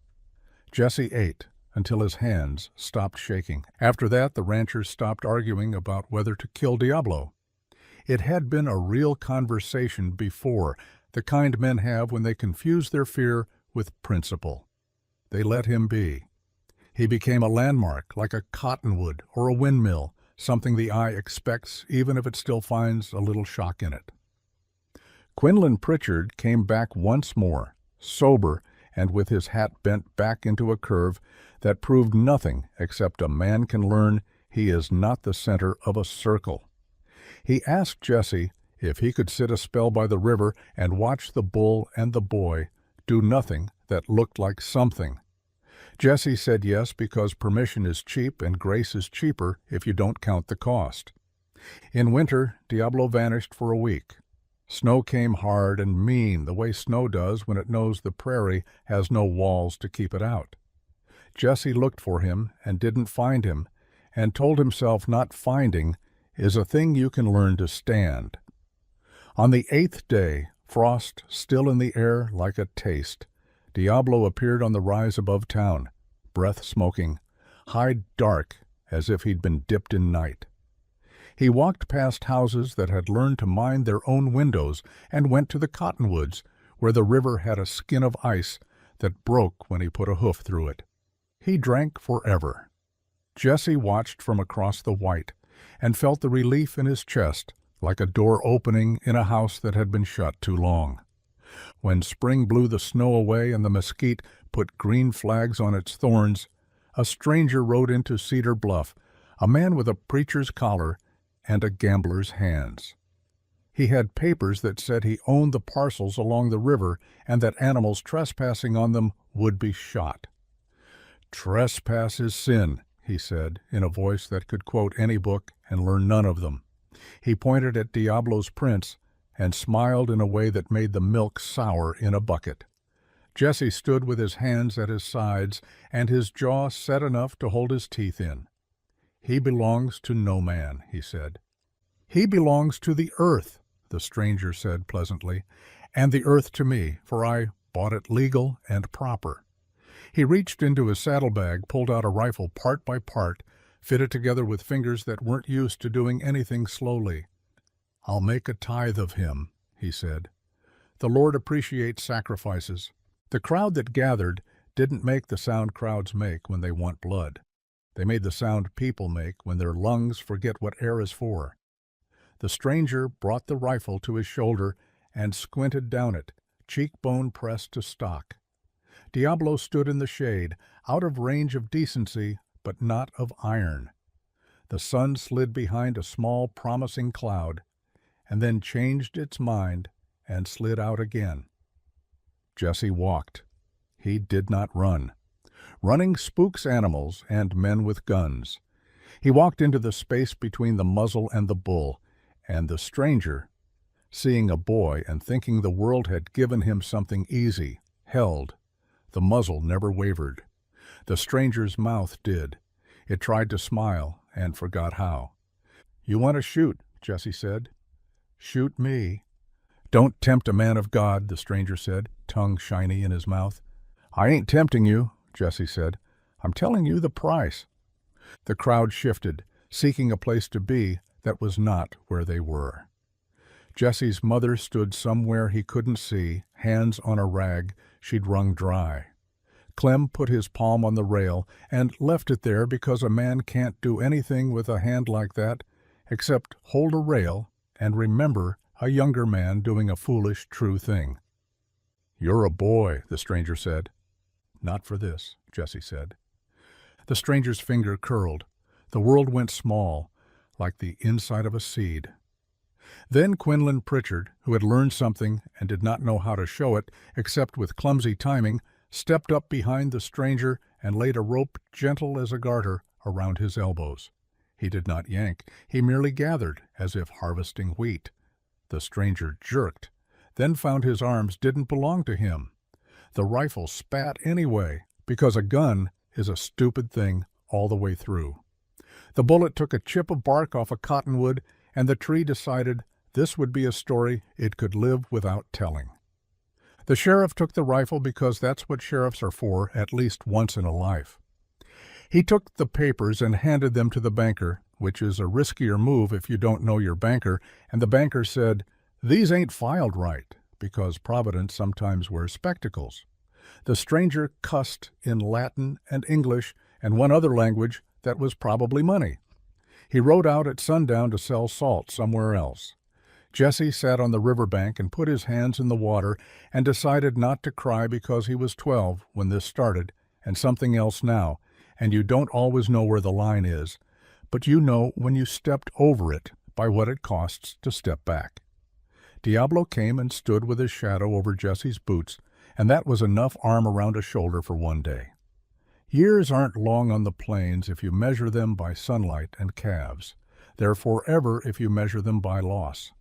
Jesse ate until his hands stopped shaking. After that, the ranchers stopped arguing about whether to kill Diablo. It had been a real conversation before, the kind men have when they confuse their fear with principle. They let him be. He became a landmark, like a cottonwood or a windmill, something the eye expects even if it still finds a little shock in it. Quinlan Pritchard came back once more, sober and with his hat bent back into a curve that proved nothing except a man can learn he is not the center of a circle. He asked Jesse if he could sit a spell by the river and watch the bull and the boy do nothing that looked like something. Jesse said yes because permission is cheap and grace is cheaper if you don't count the cost. In winter, Diablo vanished for a week. Snow came hard and mean the way snow does when it knows the prairie has no walls to keep it out. Jesse looked for him and didn't find him, and told himself not finding is a thing you can learn to stand. On the 8th day, frost still in the air like a taste, Diablo appeared on the rise above town, breath smoking, hide dark as if he'd been dipped in night. He walked past houses that had learned to mind their own windows and went to the cottonwoods, where the river had a skin of ice that broke when he put a hoof through it. He drank forever. Jesse watched from across the white and felt the relief in his chest, like a door opening in a house that had been shut too long. When spring blew the snow away and the mesquite put green flags on its thorns, a stranger rode into Cedar Bluff, a man with a preacher's collar and a gambler's hands. He had papers that said he owned the parcels along the river and that animals trespassing on them would be shot. "Trespass is sin," he said, in a voice that could quote any book and learn none of them. He pointed at Diablo's prints and smiled in a way that made the milk sour in a bucket. Jesse stood with his hands at his sides and his jaw set enough to hold his teeth in. "He belongs to no man," he said. "He belongs to the earth," the stranger said pleasantly, "and the earth to me, for I bought it legal and proper." He reached into his saddlebag, pulled out a rifle part by part, fitted together with fingers that weren't used to doing anything slowly. "I'll make a tithe of him," he said. "The Lord appreciates sacrifices." The crowd that gathered didn't make the sound crowds make when they want blood. They made the sound people make when their lungs forget what air is for. The stranger brought the rifle to his shoulder and squinted down it, cheekbone pressed to stock. Diablo stood in the shade, out of range of decency, but not of iron. The sun slid behind a small, promising cloud, and then changed its mind and slid out again. Jesse walked. He did not run. Running spooks animals and men with guns. He walked into the space between the muzzle and the bull, and the stranger, seeing a boy and thinking the world had given him something easy, held. The muzzle never wavered. The stranger's mouth did. It tried to smile and forgot how. "You want to shoot," Jesse said. "Shoot me." "Don't tempt a man of God," the stranger said, tongue shiny in his mouth. "I ain't tempting you," Jesse said. "I'm telling you the price." The crowd shifted, seeking a place to be that was not where they were. Jesse's mother stood somewhere he couldn't see, hands on a rag she'd wrung dry. Clem put his palm on the rail and left it there because a man can't do anything with a hand like that except hold a rail and remember a younger man doing a foolish, true thing. "You're a boy," the stranger said. "Not for this," Jesse said. The stranger's finger curled. The world went small, like the inside of a seed. Then Quinlan Pritchard, who had learned something and did not know how to show it except with clumsy timing, stepped up behind the stranger and laid a rope gentle as a garter around his elbows. He did not yank. He merely gathered, as if harvesting wheat. The stranger jerked, then found his arms didn't belong to him. The rifle spat anyway, because a gun is a stupid thing all the way through. The bullet took a chip of bark off a cottonwood, and the tree decided this would be a story it could live without telling. The sheriff took the rifle because that's what sheriffs are for at least once in a life. He took the papers and handed them to the banker, which is a riskier move if you don't know your banker, and the banker said, "These ain't filed right," because Providence sometimes wears spectacles. The stranger cussed in Latin and English and one other language that was probably money. He rode out at sundown to sell salt somewhere else. Jesse sat on the riverbank and put his hands in the water and decided not to cry because he was 12 when this started and something else now, and you don't always know where the line is, but you know when you stepped over it by what it costs to step back. Diablo came and stood with his shadow over Jesse's boots, and that was enough arm around a shoulder for one day. Years aren't long on the plains if you measure them by sunlight and calves. They're forever if you measure them by loss.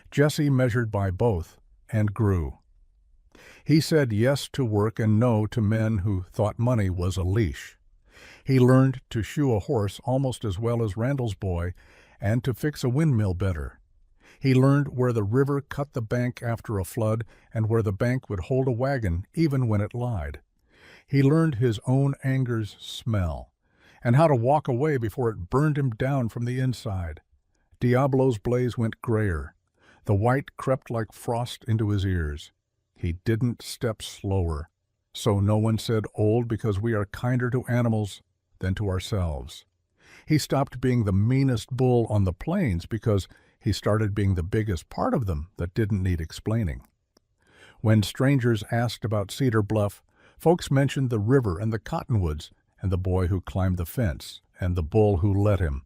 Jesse measured by both and grew. He said yes to work and no to men who thought money was a leash. He learned to shoe a horse almost as well as Randall's boy and to fix a windmill better. He learned where the river cut the bank after a flood and where the bank would hold a wagon even when it lied. He learned his own anger's smell and how to walk away before it burned him down from the inside. Diablo's blaze went grayer. The white crept like frost into his ears. He didn't step slower. So no one said old because we are kinder to animals than to ourselves. He stopped being the meanest bull on the plains because he started being the biggest part of them that didn't need explaining. When strangers asked about Cedar Bluff, folks mentioned the river and the cottonwoods and the boy who climbed the fence and the bull who let him.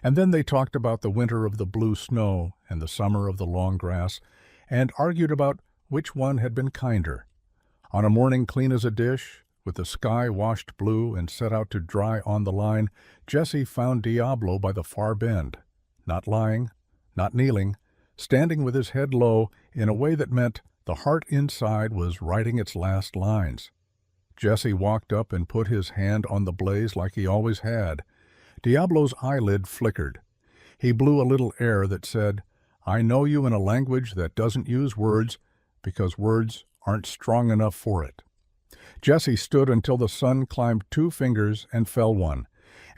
And then they talked about the winter of the blue snow and the summer of the long grass and argued about which one had been kinder. On a morning clean as a dish, with the sky washed blue and set out to dry on the line, Jesse found Diablo by the far bend, not lying, not kneeling, standing with his head low in a way that meant the heart inside was writing its last lines. Jesse walked up and put his hand on the blaze like he always had. Diablo's eyelid flickered. He blew a little air that said, "I know you in a language that doesn't use words because words aren't strong enough for it." Jesse stood until the sun climbed 2 fingers and fell 1,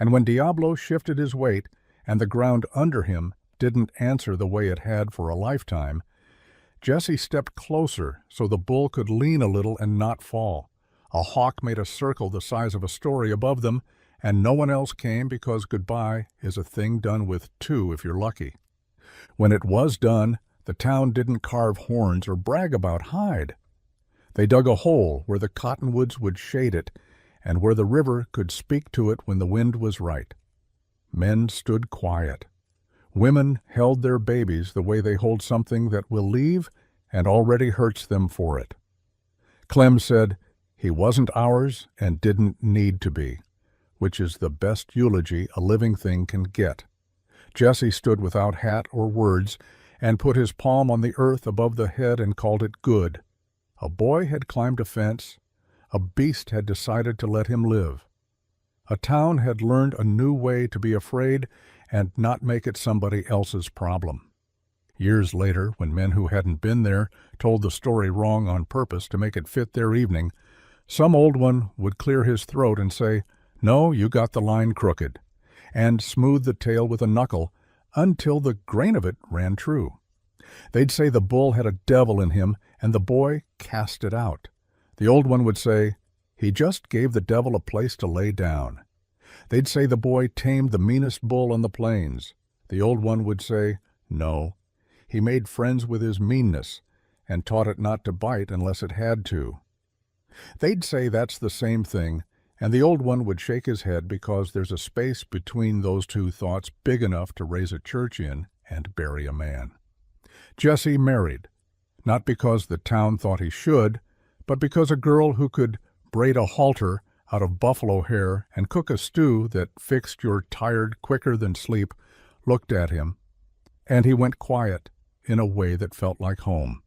and when Diablo shifted his weight and the ground under him didn't answer the way it had for a lifetime, Jesse stepped closer so the bull could lean a little and not fall. A hawk made a circle the size of a story above them, and no one else came because goodbye is a thing done with 2 if you're lucky. When it was done, the town didn't carve horns or brag about hide. They dug a hole where the cottonwoods would shade it and where the river could speak to it when the wind was right. Men stood quiet. Women held their babies the way they hold something that will leave and already hurts them for it. Clem said, "He wasn't ours and didn't need to be," which is the best eulogy a living thing can get. Jesse stood without hat or words and put his palm on the earth above the head and called it good. A boy had climbed a fence. A beast had decided to let him live. A town had learned a new way to be afraid and not make it somebody else's problem. Years later, when men who hadn't been there told the story wrong on purpose to make it fit their evening, some old one would clear his throat and say, "No, you got the line crooked," and smooth the tale with a knuckle until the grain of it ran true. They'd say the bull had a devil in him and the boy cast it out. The old one would say, "He just gave the devil a place to lay down." They'd say the boy tamed the meanest bull on the plains. The old one would say, "No, he made friends with his meanness and taught it not to bite unless it had to." They'd say that's the same thing, and the old one would shake his head because there's a space between those two thoughts big enough to raise a church in and bury a man. Jesse married, not because the town thought he should, but because a girl who could braid a halter out of buffalo hair and cook a stew that fixed your tired quicker than sleep looked at him, and he went quiet in a way that felt like home.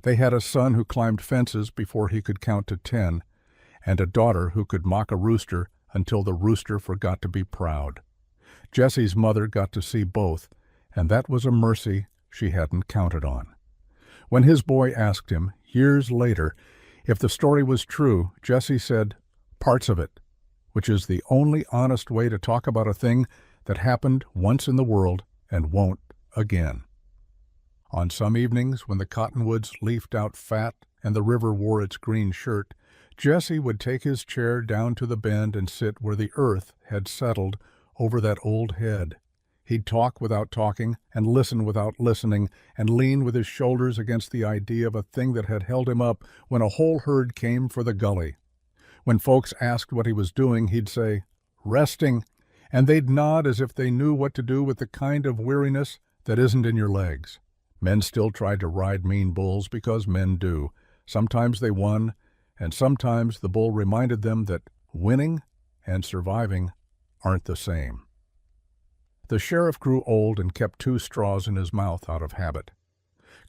They had a son who climbed fences before he could count to 10, and a daughter who could mock a rooster until the rooster forgot to be proud. Jesse's mother got to see both, and that was a mercy she hadn't counted on. When his boy asked him, years later, if the story was true, Jesse said, "Parts of it," which is the only honest way to talk about a thing that happened once in the world and won't again. On some evenings, when the cottonwoods leafed out fat and the river wore its green shirt, Jesse would take his chair down to the bend and sit where the earth had settled over that old head. He'd talk without talking and listen without listening and lean with his shoulders against the idea of a thing that had held him up when a whole herd came for the gully. When folks asked what he was doing, he'd say, "Resting," and they'd nod as if they knew what to do with the kind of weariness that isn't in your legs. Men still tried to ride mean bulls because men do. Sometimes they won, and sometimes the bull reminded them that winning and surviving aren't the same. The sheriff grew old and kept 2 straws in his mouth out of habit.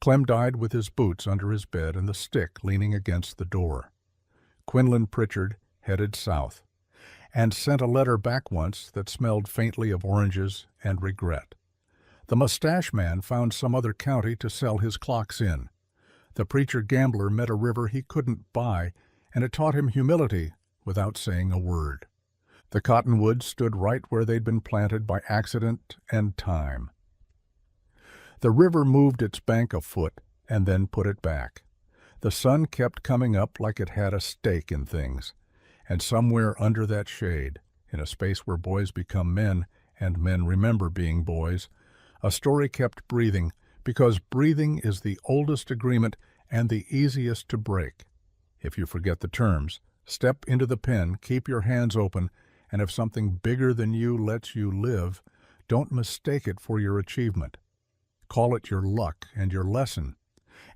Clem died with his boots under his bed and the stick leaning against the door. Quinlan Pritchard headed south, and sent a letter back once that smelled faintly of oranges and regret. The mustache man found some other county to sell his clocks in. The preacher gambler met a river he couldn't buy, and it taught him humility without saying a word. The cottonwoods stood right where they'd been planted by accident and time. The river moved its bank a foot and then put it back. The sun kept coming up like it had a stake in things, and somewhere under that shade, in a space where boys become men and men remember being boys, a story kept breathing, because breathing is the oldest agreement and the easiest to break. If you forget the terms, step into the pen, keep your hands open, and if something bigger than you lets you live, don't mistake it for your achievement. Call it your luck and your lesson,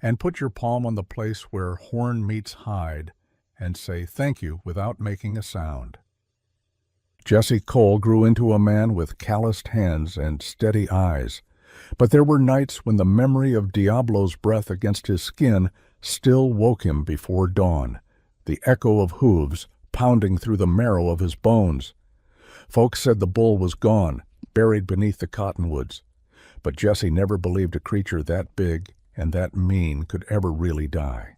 and put your palm on the place where horn meets hide, and say thank you without making a sound. Jesse Cole grew into a man with calloused hands and steady eyes, but there were nights when the memory of Diablo's breath against his skin still woke him before dawn, the echo of hooves pounding through the marrow of his bones. Folks said the bull was gone, buried beneath the cottonwoods, but Jesse never believed a creature that big and that mean could ever really die.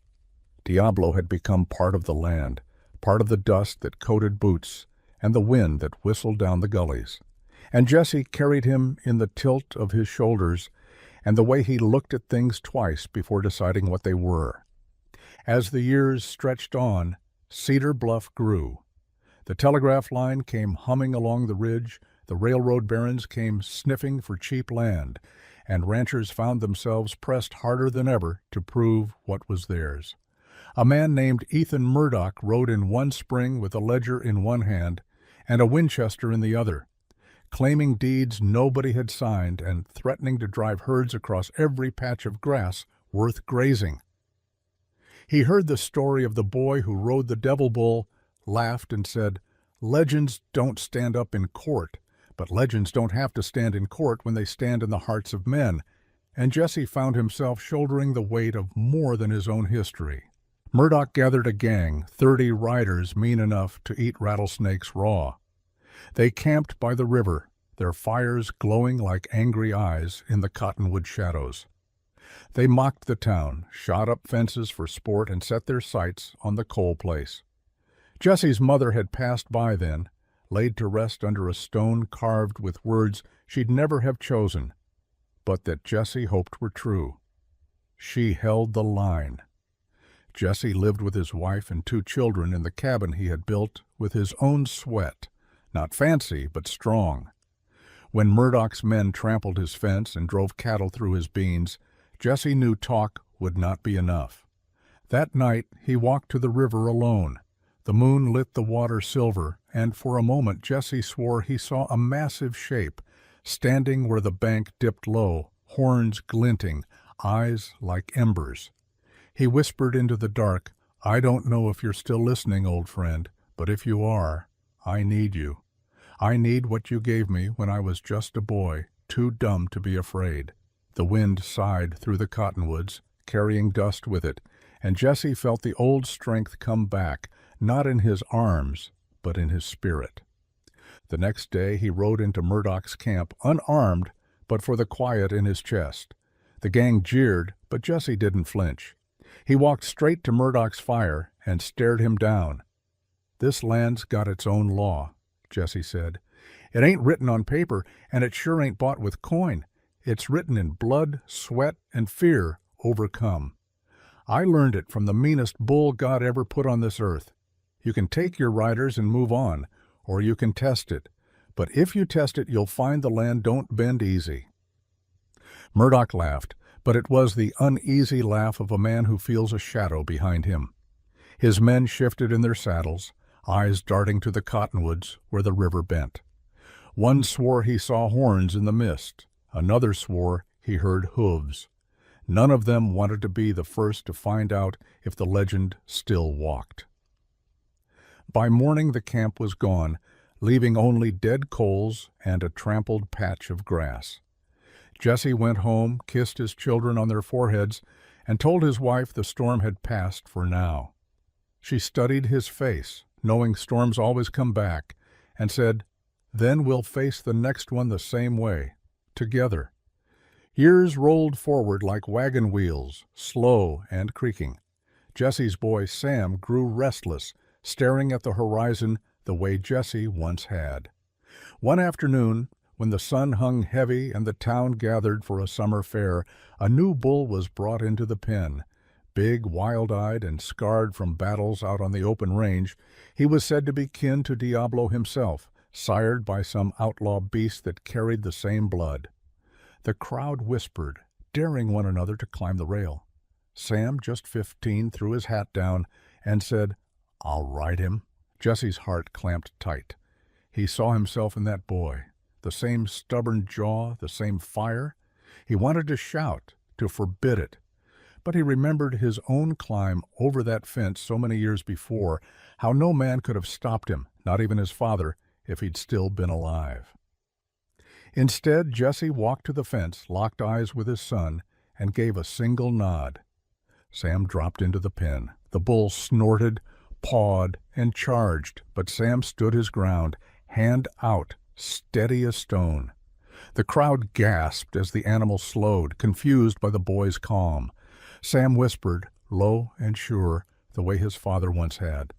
Diablo had become part of the land, part of the dust that coated boots and the wind that whistled down the gullies. And Jesse carried him in the tilt of his shoulders and the way he looked at things twice before deciding what they were. As the years stretched on, Cedar Bluff grew. The telegraph line came humming along the ridge, the railroad barons came sniffing for cheap land, and ranchers found themselves pressed harder than ever to prove what was theirs. A man named Ethan Murdoch rode in one spring with a ledger in one hand and a Winchester in the other, claiming deeds nobody had signed and threatening to drive herds across every patch of grass worth grazing. He heard the story of the boy who rode the devil bull, laughed, and said, "Legends don't stand up in court, but legends don't have to stand in court when they stand in the hearts of men," and Jesse found himself shouldering the weight of more than his own history. Murdoch gathered a gang, 30 riders mean enough to eat rattlesnakes raw. They camped by the river, their fires glowing like angry eyes in the cottonwood shadows. They mocked the town, shot up fences for sport, and set their sights on the coal place. Jesse's mother had passed by then, laid to rest under a stone carved with words she'd never have chosen, but that Jesse hoped were true. She held the line. Jesse lived with his wife and 2 children in the cabin he had built with his own sweat, not fancy but strong. When Murdoch's men trampled his fence and drove cattle through his beans, Jesse knew talk would not be enough. That night he walked to the river alone. The moon lit the water silver, and for a moment Jesse swore he saw a massive shape, standing where the bank dipped low, horns glinting, eyes like embers. He whispered into the dark, "I don't know if you're still listening, old friend, but if you are, I need you. I need what you gave me when I was just a boy, too dumb to be afraid." The wind sighed through the cottonwoods, carrying dust with it, and Jesse felt the old strength come back, not in his arms, but in his spirit. The next day he rode into Murdoch's camp, unarmed, but for the quiet in his chest. The gang jeered, but Jesse didn't flinch. He walked straight to Murdoch's fire and stared him down. "This land's got its own law," Jesse said. "It ain't written on paper, and it sure ain't bought with coin. It's written in blood, sweat, and fear overcome. I learned it from the meanest bull God ever put on this earth. You can take your riders and move on, or you can test it. But if you test it, you'll find the land don't bend easy." Murdoch laughed, but it was the uneasy laugh of a man who feels a shadow behind him. His men shifted in their saddles, eyes darting to the cottonwoods where the river bent. One swore he saw horns in the mist. Another swore he heard hooves. None of them wanted to be the first to find out if the legend still walked. By morning the camp was gone, leaving only dead coals and a trampled patch of grass. Jesse went home, kissed his children on their foreheads, and told his wife the storm had passed for now. She studied his face, knowing storms always come back, and said, "Then we'll face the next one the same way, together." Years rolled forward like wagon wheels, slow and creaking. Jesse's boy Sam grew restless, staring at the horizon the way Jesse once had. One afternoon, when the sun hung heavy and the town gathered for a summer fair, a new bull was brought into the pen. Big, wild-eyed, and scarred from battles out on the open range, he was said to be kin to Diablo himself, sired by some outlaw beast that carried the same blood. The crowd whispered, daring one another to climb the rail. Sam, just 15, threw his hat down and said, "I'll ride him." Jesse's heart clamped tight. He saw himself in that boy, the same stubborn jaw, the same fire. He wanted to shout, to forbid it. But he remembered his own climb over that fence so many years before, how no man could have stopped him, not even his father, if he'd still been alive. Instead, Jesse walked to the fence, locked eyes with his son, and gave a single nod. Sam dropped into the pen. The bull snorted, pawed, and charged, but Sam stood his ground, hand out, steady as stone. The crowd gasped as the animal slowed, confused by the boy's calm. Sam whispered, low and sure, the way his father once had.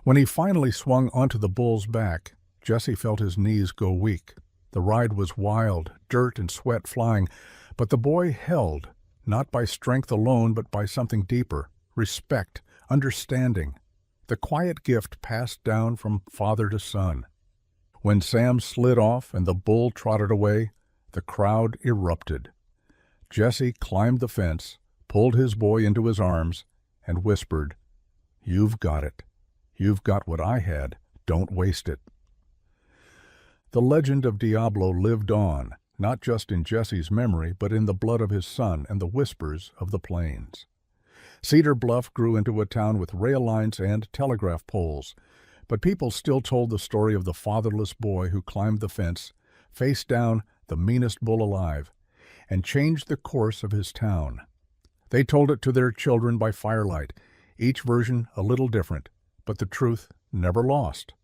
When he finally swung onto the bull's back, Jesse felt his knees go weak. The ride was wild, dirt and sweat flying, but the boy held, not by strength alone, but by something deeper, respect, understanding, the quiet gift passed down from father to son. When Sam slid off and the bull trotted away, the crowd erupted. Jesse climbed the fence, pulled his boy into his arms, and whispered, "You've got it. You've got what I had. Don't waste it." The legend of Diablo lived on, not just in Jesse's memory, but in the blood of his son and the whispers of the plains. Cedar Bluff grew into a town with rail lines and telegraph poles, but people still told the story of the fatherless boy who climbed the fence, faced down the meanest bull alive, and changed the course of his town. They told it to their children by firelight, each version a little different, but the truth never lost.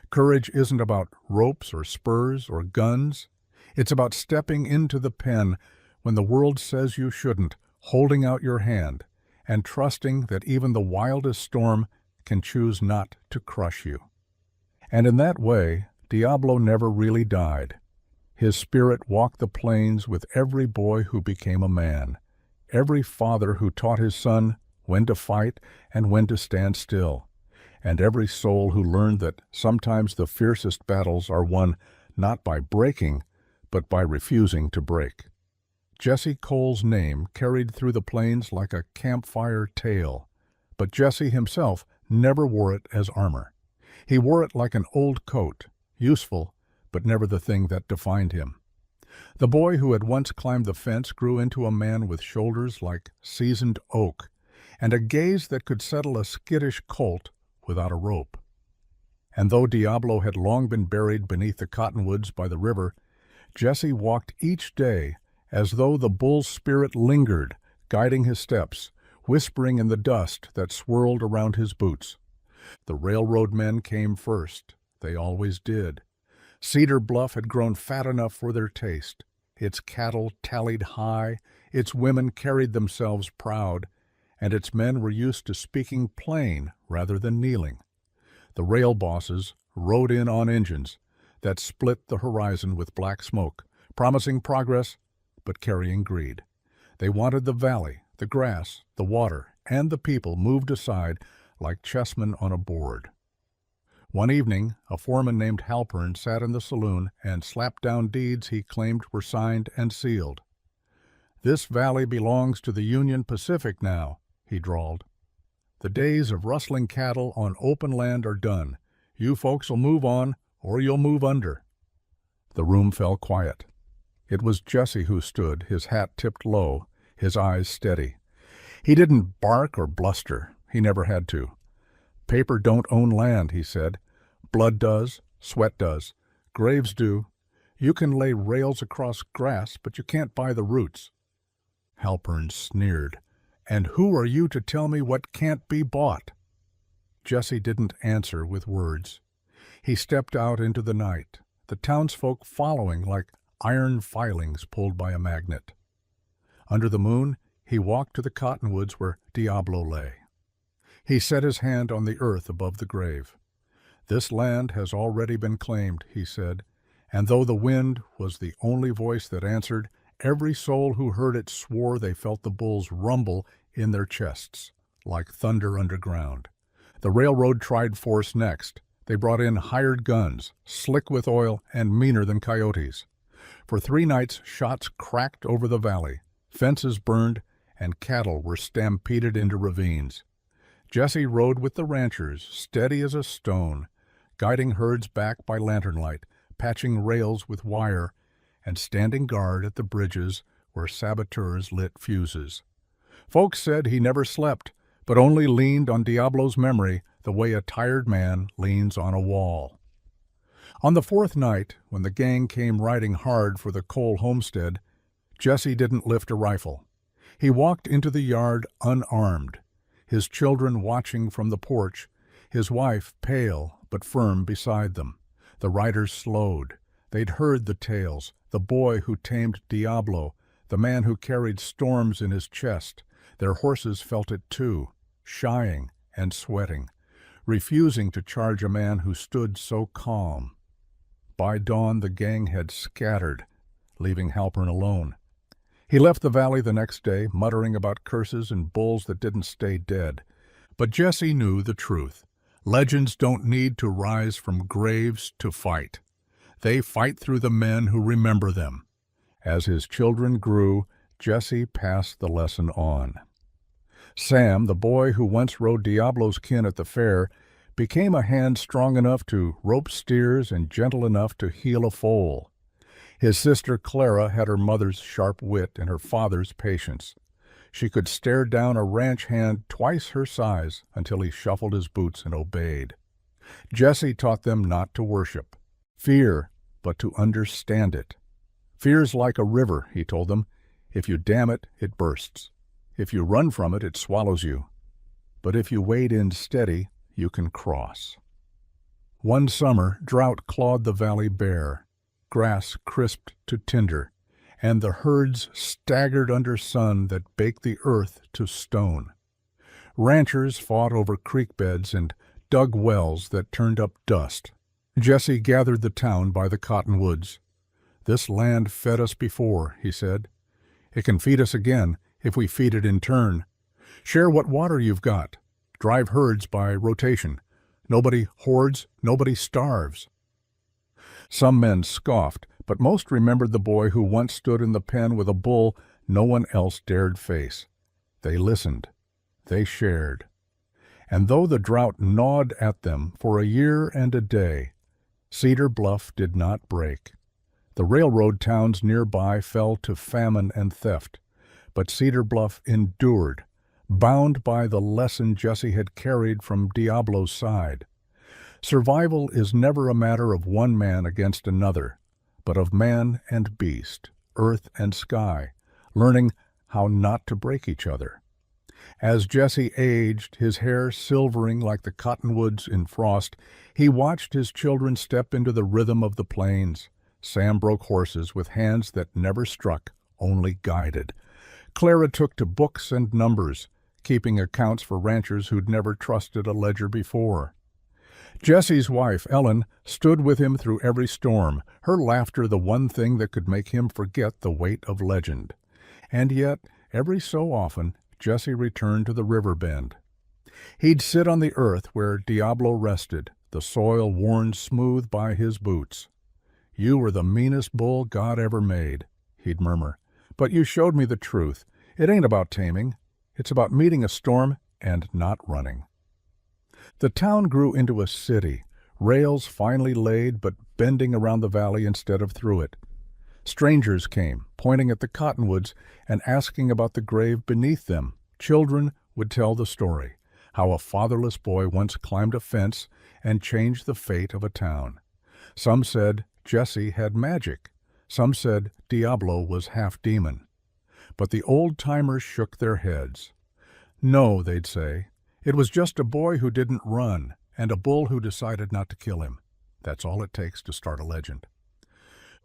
Courage isn't about ropes or spurs or guns. It's about stepping into the pen when the world says you shouldn't, holding out your hand, and trusting that even the wildest storm can choose not to crush you. And in that way, Diablo never really died. His spirit walked the plains with every boy who became a man, every father who taught his son when to fight and when to stand still, and every soul who learned that sometimes the fiercest battles are won not by breaking, but by refusing to break. Jesse Cole's name carried through the plains like a campfire tale, but Jesse himself never wore it as armor. He wore it like an old coat, useful, but never the thing that defined him. The boy who had once climbed the fence grew into a man with shoulders like seasoned oak, and a gaze that could settle a skittish colt without a rope. And though Diablo had long been buried beneath the cottonwoods by the river, Jesse walked each day as though the bull's spirit lingered, guiding his steps, whispering in the dust that swirled around his boots. The railroad men came first. They always did. Cedar Bluff had grown fat enough for their taste. Its cattle tallied high, its women carried themselves proud, and its men were used to speaking plain rather than kneeling. The rail bosses rode in on engines that split the horizon with black smoke, promising progress but carrying greed. They wanted the valley, the grass, the water, and the people moved aside like chessmen on a board. One evening, a foreman named Halpern sat in the saloon and slapped down deeds he claimed were signed and sealed. "This valley belongs to the Union Pacific now," he drawled. "The days of rustling cattle on open land are done. You folks'll move on, or you'll move under." The room fell quiet. It was Jesse who stood, his hat tipped low, his eyes steady. He didn't bark or bluster. He never had to. "Paper don't own land," he said. "Blood does, sweat does, graves do. You can lay rails across grass, but you can't buy the roots." Halpern sneered. "And who are you to tell me what can't be bought?" Jesse didn't answer with words. He stepped out into the night, the townsfolk following like iron filings pulled by a magnet. Under the moon, he walked to the cottonwoods where Diablo lay. He set his hand on the earth above the grave. "This land has already been claimed," he said, and though the wind was the only voice that answered, every soul who heard it swore they felt the bulls rumble in their chests, like thunder underground. The railroad tried force next. They brought in hired guns, slick with oil and meaner than coyotes. For 3 nights, shots cracked over the valley, fences burned, and cattle were stampeded into ravines. Jesse rode with the ranchers, steady as a stone, guiding herds back by lantern light, patching rails with wire, and standing guard at the bridges where saboteurs lit fuses. Folks said he never slept, but only leaned on Diablo's memory the way a tired man leans on a wall. On the 4th night, when the gang came riding hard for the Cole homestead, Jesse didn't lift a rifle. He walked into the yard unarmed, his children watching from the porch, his wife pale but firm beside them. The riders slowed. They'd heard the tales, the boy who tamed Diablo, the man who carried storms in his chest. Their horses felt it too, shying and sweating, refusing to charge a man who stood so calm. By dawn the gang had scattered, leaving Halpern alone. He left the valley the next day, muttering about curses and bulls that didn't stay dead. But Jesse knew the truth. Legends don't need to rise from graves to fight. They fight through the men who remember them. As his children grew, Jesse passed the lesson on. Sam, the boy who once rode Diablo's kin at the fair, became a hand strong enough to rope steers and gentle enough to heel a foal. His sister Clara had her mother's sharp wit and her father's patience. She could stare down a ranch hand twice her size until he shuffled his boots and obeyed. Jesse taught them not to worship fear, but to understand it. Fear's like a river, he told them. If you dam it, it bursts. If you run from it, it swallows you. But if you wade in steady, you can cross. One summer, drought clawed the valley bare. Grass crisped to tinder, and the herds staggered under sun that baked the earth to stone. Ranchers fought over creek beds and dug wells that turned up dust. Jesse gathered the town by the cottonwoods. "This land fed us before," he said. "It can feed us again if we feed it in turn. Share what water you've got. Drive herds by rotation. Nobody hoards, nobody starves." Some men scoffed, but most remembered the boy who once stood in the pen with a bull no one else dared face. They listened. They shared. And though the drought gnawed at them for a year and a day, Cedar Bluff did not break. The railroad towns nearby fell to famine and theft, but Cedar Bluff endured, bound by the lesson Jesse had carried from Diablo's side. Survival is never a matter of one man against another, but of man and beast, earth and sky, learning how not to break each other. As Jesse aged, his hair silvering like the cottonwoods in frost, he watched his children step into the rhythm of the plains. Sam broke horses with hands that never struck, only guided. Clara took to books and numbers, keeping accounts for ranchers who'd never trusted a ledger before. Jesse's wife, Ellen, stood with him through every storm, her laughter the one thing that could make him forget the weight of legend. And yet, every so often, Jesse returned to the river bend. He'd sit on the earth where Diablo rested, the soil worn smooth by his boots. "You were the meanest bull God ever made," he'd murmur. "But you showed me the truth. It ain't about taming. It's about meeting a storm and not running." The town grew into a city, rails finely laid but bending around the valley instead of through it. Strangers came, pointing at the cottonwoods and asking about the grave beneath them. Children would tell the story, how a fatherless boy once climbed a fence and changed the fate of a town. Some said Jesse had magic. Some said Diablo was half demon. But the old-timers shook their heads. "No," they'd say, "it was just a boy who didn't run, and a bull who decided not to kill him. That's all it takes to start a legend."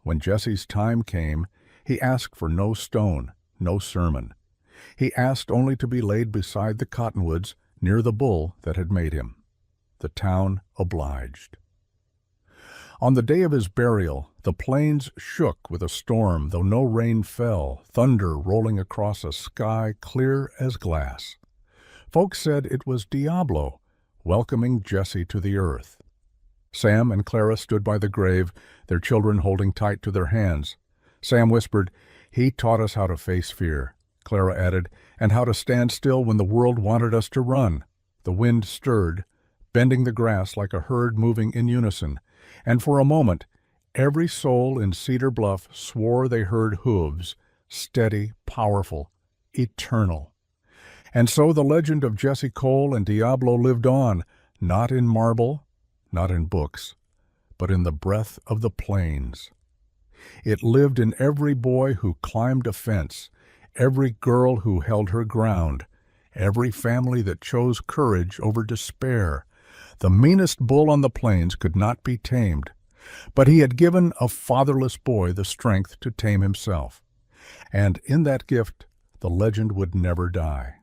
When Jesse's time came, he asked for no stone, no sermon. He asked only to be laid beside the cottonwoods near the bull that had made him. The town obliged. On the day of his burial, the plains shook with a storm, though no rain fell, thunder rolling across a sky clear as glass. Folks said it was Diablo, welcoming Jesse to the earth. Sam and Clara stood by the grave, their children holding tight to their hands. Sam whispered, "He taught us how to face fear." Clara added, "and how to stand still when the world wanted us to run." The wind stirred, bending the grass like a herd moving in unison, and for a moment, every soul in Cedar Bluff swore they heard hooves, steady, powerful, eternal. And so the legend of Jesse Cole and Diablo lived on, not in marble, not in books, but in the breath of the plains. It lived in every boy who climbed a fence, every girl who held her ground, every family that chose courage over despair. The meanest bull on the plains could not be tamed, but he had given a fatherless boy the strength to tame himself. And in that gift, the legend would never die.